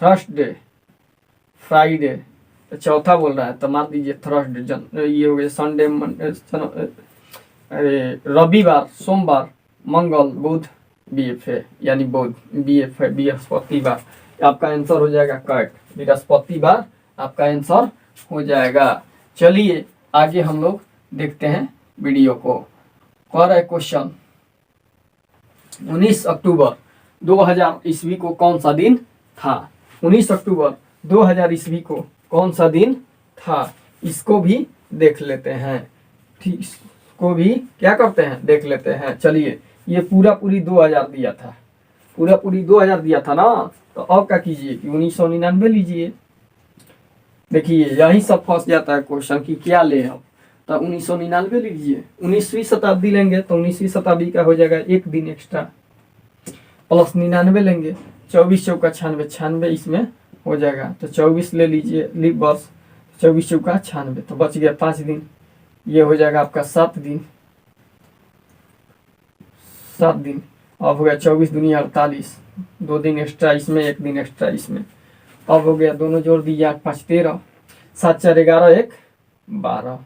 Thursday Friday, तो चौथा बोल रहा है तो मार दीजिए थर्सडे, ये हो गया संडे रविवार सोमवार मंगल बुध बीएफए, यानी बुध बीएफए बृहस्पतिवार, आपका आंसर हो जाएगा कट, बृहस्पतिवार आपका आंसर हो जाएगा। चलिए आगे हम लोग देखते हैं वीडियो को। कह रहा है क्वेश्चन 19 अक्टूबर 2000 ईस्वी को कौन सा दिन था, 19 अक्टूबर 2000 ईस्वी को कौन सा दिन था, इसको भी देख लेते हैं, ठीक, इसको भी क्या करते हैं देख लेते हैं। चलिए ये पूरी 2000 दिया था, पूरी 2000 दिया था ना, तो अब क्या कीजिए कि 1999 लीजिए, देखिए यही सब फंस जाता है क्वेश्चन की क्या ले, अब तो 1999 लीजिए। 19वीं शताब्दी लेंगे तो 19वीं शताब्दी का हो जाएगा एक दिन एक्स्ट्रा, प्लस 99 लेंगे, 24 चौका 96, 96 इसमें हो जाएगा, तो 24 ले लीजिए लीप वर्ष, 24 चौका 96, तो बच गया 5 दिन। ये हो जाएगा आपका 7 दिन, 7 दिन। अब हो गया 24 दूनी 48, 2 दिन एक्स्ट्रा इसमें, 1 दिन एक्स्ट्रा इसमें। अब हो गया दोनों जोड़ दीजिए, 8 5 13, 7 4 11 1 12,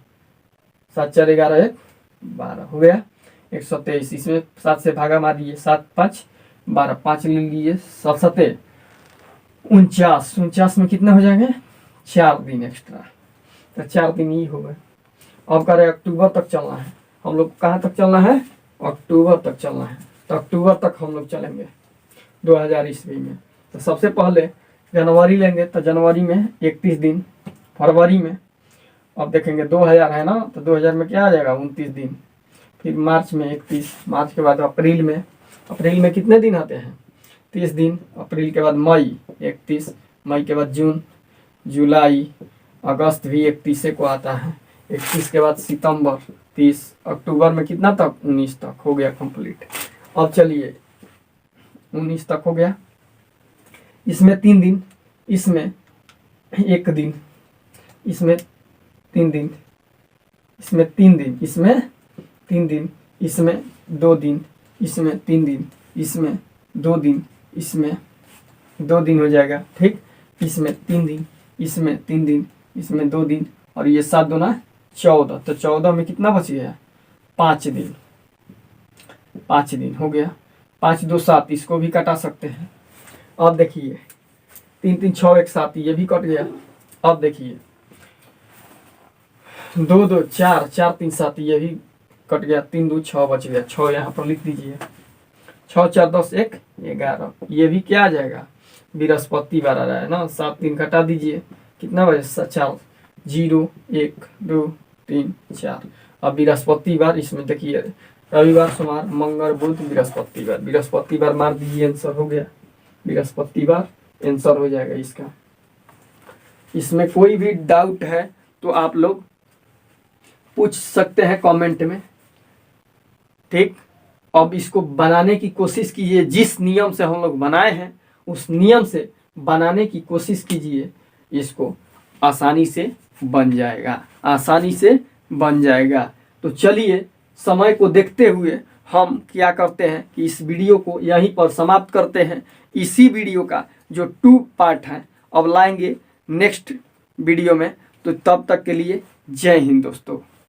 7 4 11 1 12 हो गया 123। इसमें 7 से भागा मार दीजिए, 7 5 12, 5 ले लीजिए, 7 7 49, 49 में कितना हो जाएंगे 4 दिन एक्स्ट्रा, तो 4 दिन ही हो गए। अब कह रहे अक्टूबर तक चलना है, हम लोग कहाँ तक चलना है, अक्टूबर तक चलना है, तो अक्टूबर तक हम लोग चलेंगे 2000 ईस्वी में। तो सबसे पहले जनवरी लेंगे, तो जनवरी में 31 दिन, फरवरी में अब देखेंगे 2000 है ना, तो 2000 में क्या आ जाएगा 29 दिन, फिर मार्च में 31, मार्च के बाद अप्रैल में कितने दिन आते हैं 30 दिन, अप्रैल के बाद मई 31, मई के बाद जून, जुलाई, अगस्त भी 31 को आता है, 31 के बाद सितंबर 30, अक्टूबर में कितना तक 19 तक हो गया कंप्लीट। अब चलिए 19 तक हो गया, इसमें 3 दिन, इसमें 1 दिन, इसमें 3 दिन, इसमें 3 दिन, इसमें 3 दिन, इसमें 2 दिन, इसमें 3 दिन, इसमें 2 दिन, इसमें 2 दिन हो जाएगा, ठीक। इसमें 3 दिन, इसमें 3 दिन, इसमें 2 दिन, और ये 7 दूना 14, तो 14 में कितना बच गया 5 दिन, 5 दिन हो गया, 5 2 7, इसको भी कटा सकते हैं। अब देखिए 3 3 6 1 7, ये भी कट गया। अब देखिए 2 2 4 4 3 7, ये भी कट गया, 3 2 6 बच गया, 6 यहाँ पर लिख दीजिए, 6 4 10 1 11, ये भी क्या आ जाएगा बृहस्पति बार आ रहा है ना, 7 दिन घटा दीजिए, कितना बजे 4 0 1 2 3 4। अब बृहस्पतिवार, इसमें देखिए रविवार सोमवार मंगल बुध बृहस्पतिवार मार दीजिए, आंसर हो गया बृहस्पतिवार, आंसर हो जाएगा इसका। इसमें कोई भी डाउट है तो आप लोग पूछ सकते हैं कमेंट में, ठीक। अब इसको बनाने की कोशिश कीजिए, जिस नियम से हम लोग बनाए हैं उस नियम से बनाने की कोशिश कीजिए, इसको आसानी से बन जाएगा, आसानी से बन जाएगा। तो चलिए समय को देखते हुए हम क्या करते हैं कि इस वीडियो को यहीं पर समाप्त करते हैं। इसी वीडियो का जो 2 पार्ट है अब लाएंगे नेक्स्ट वीडियो में, तो तब तक के लिए जय हिंद दोस्तों।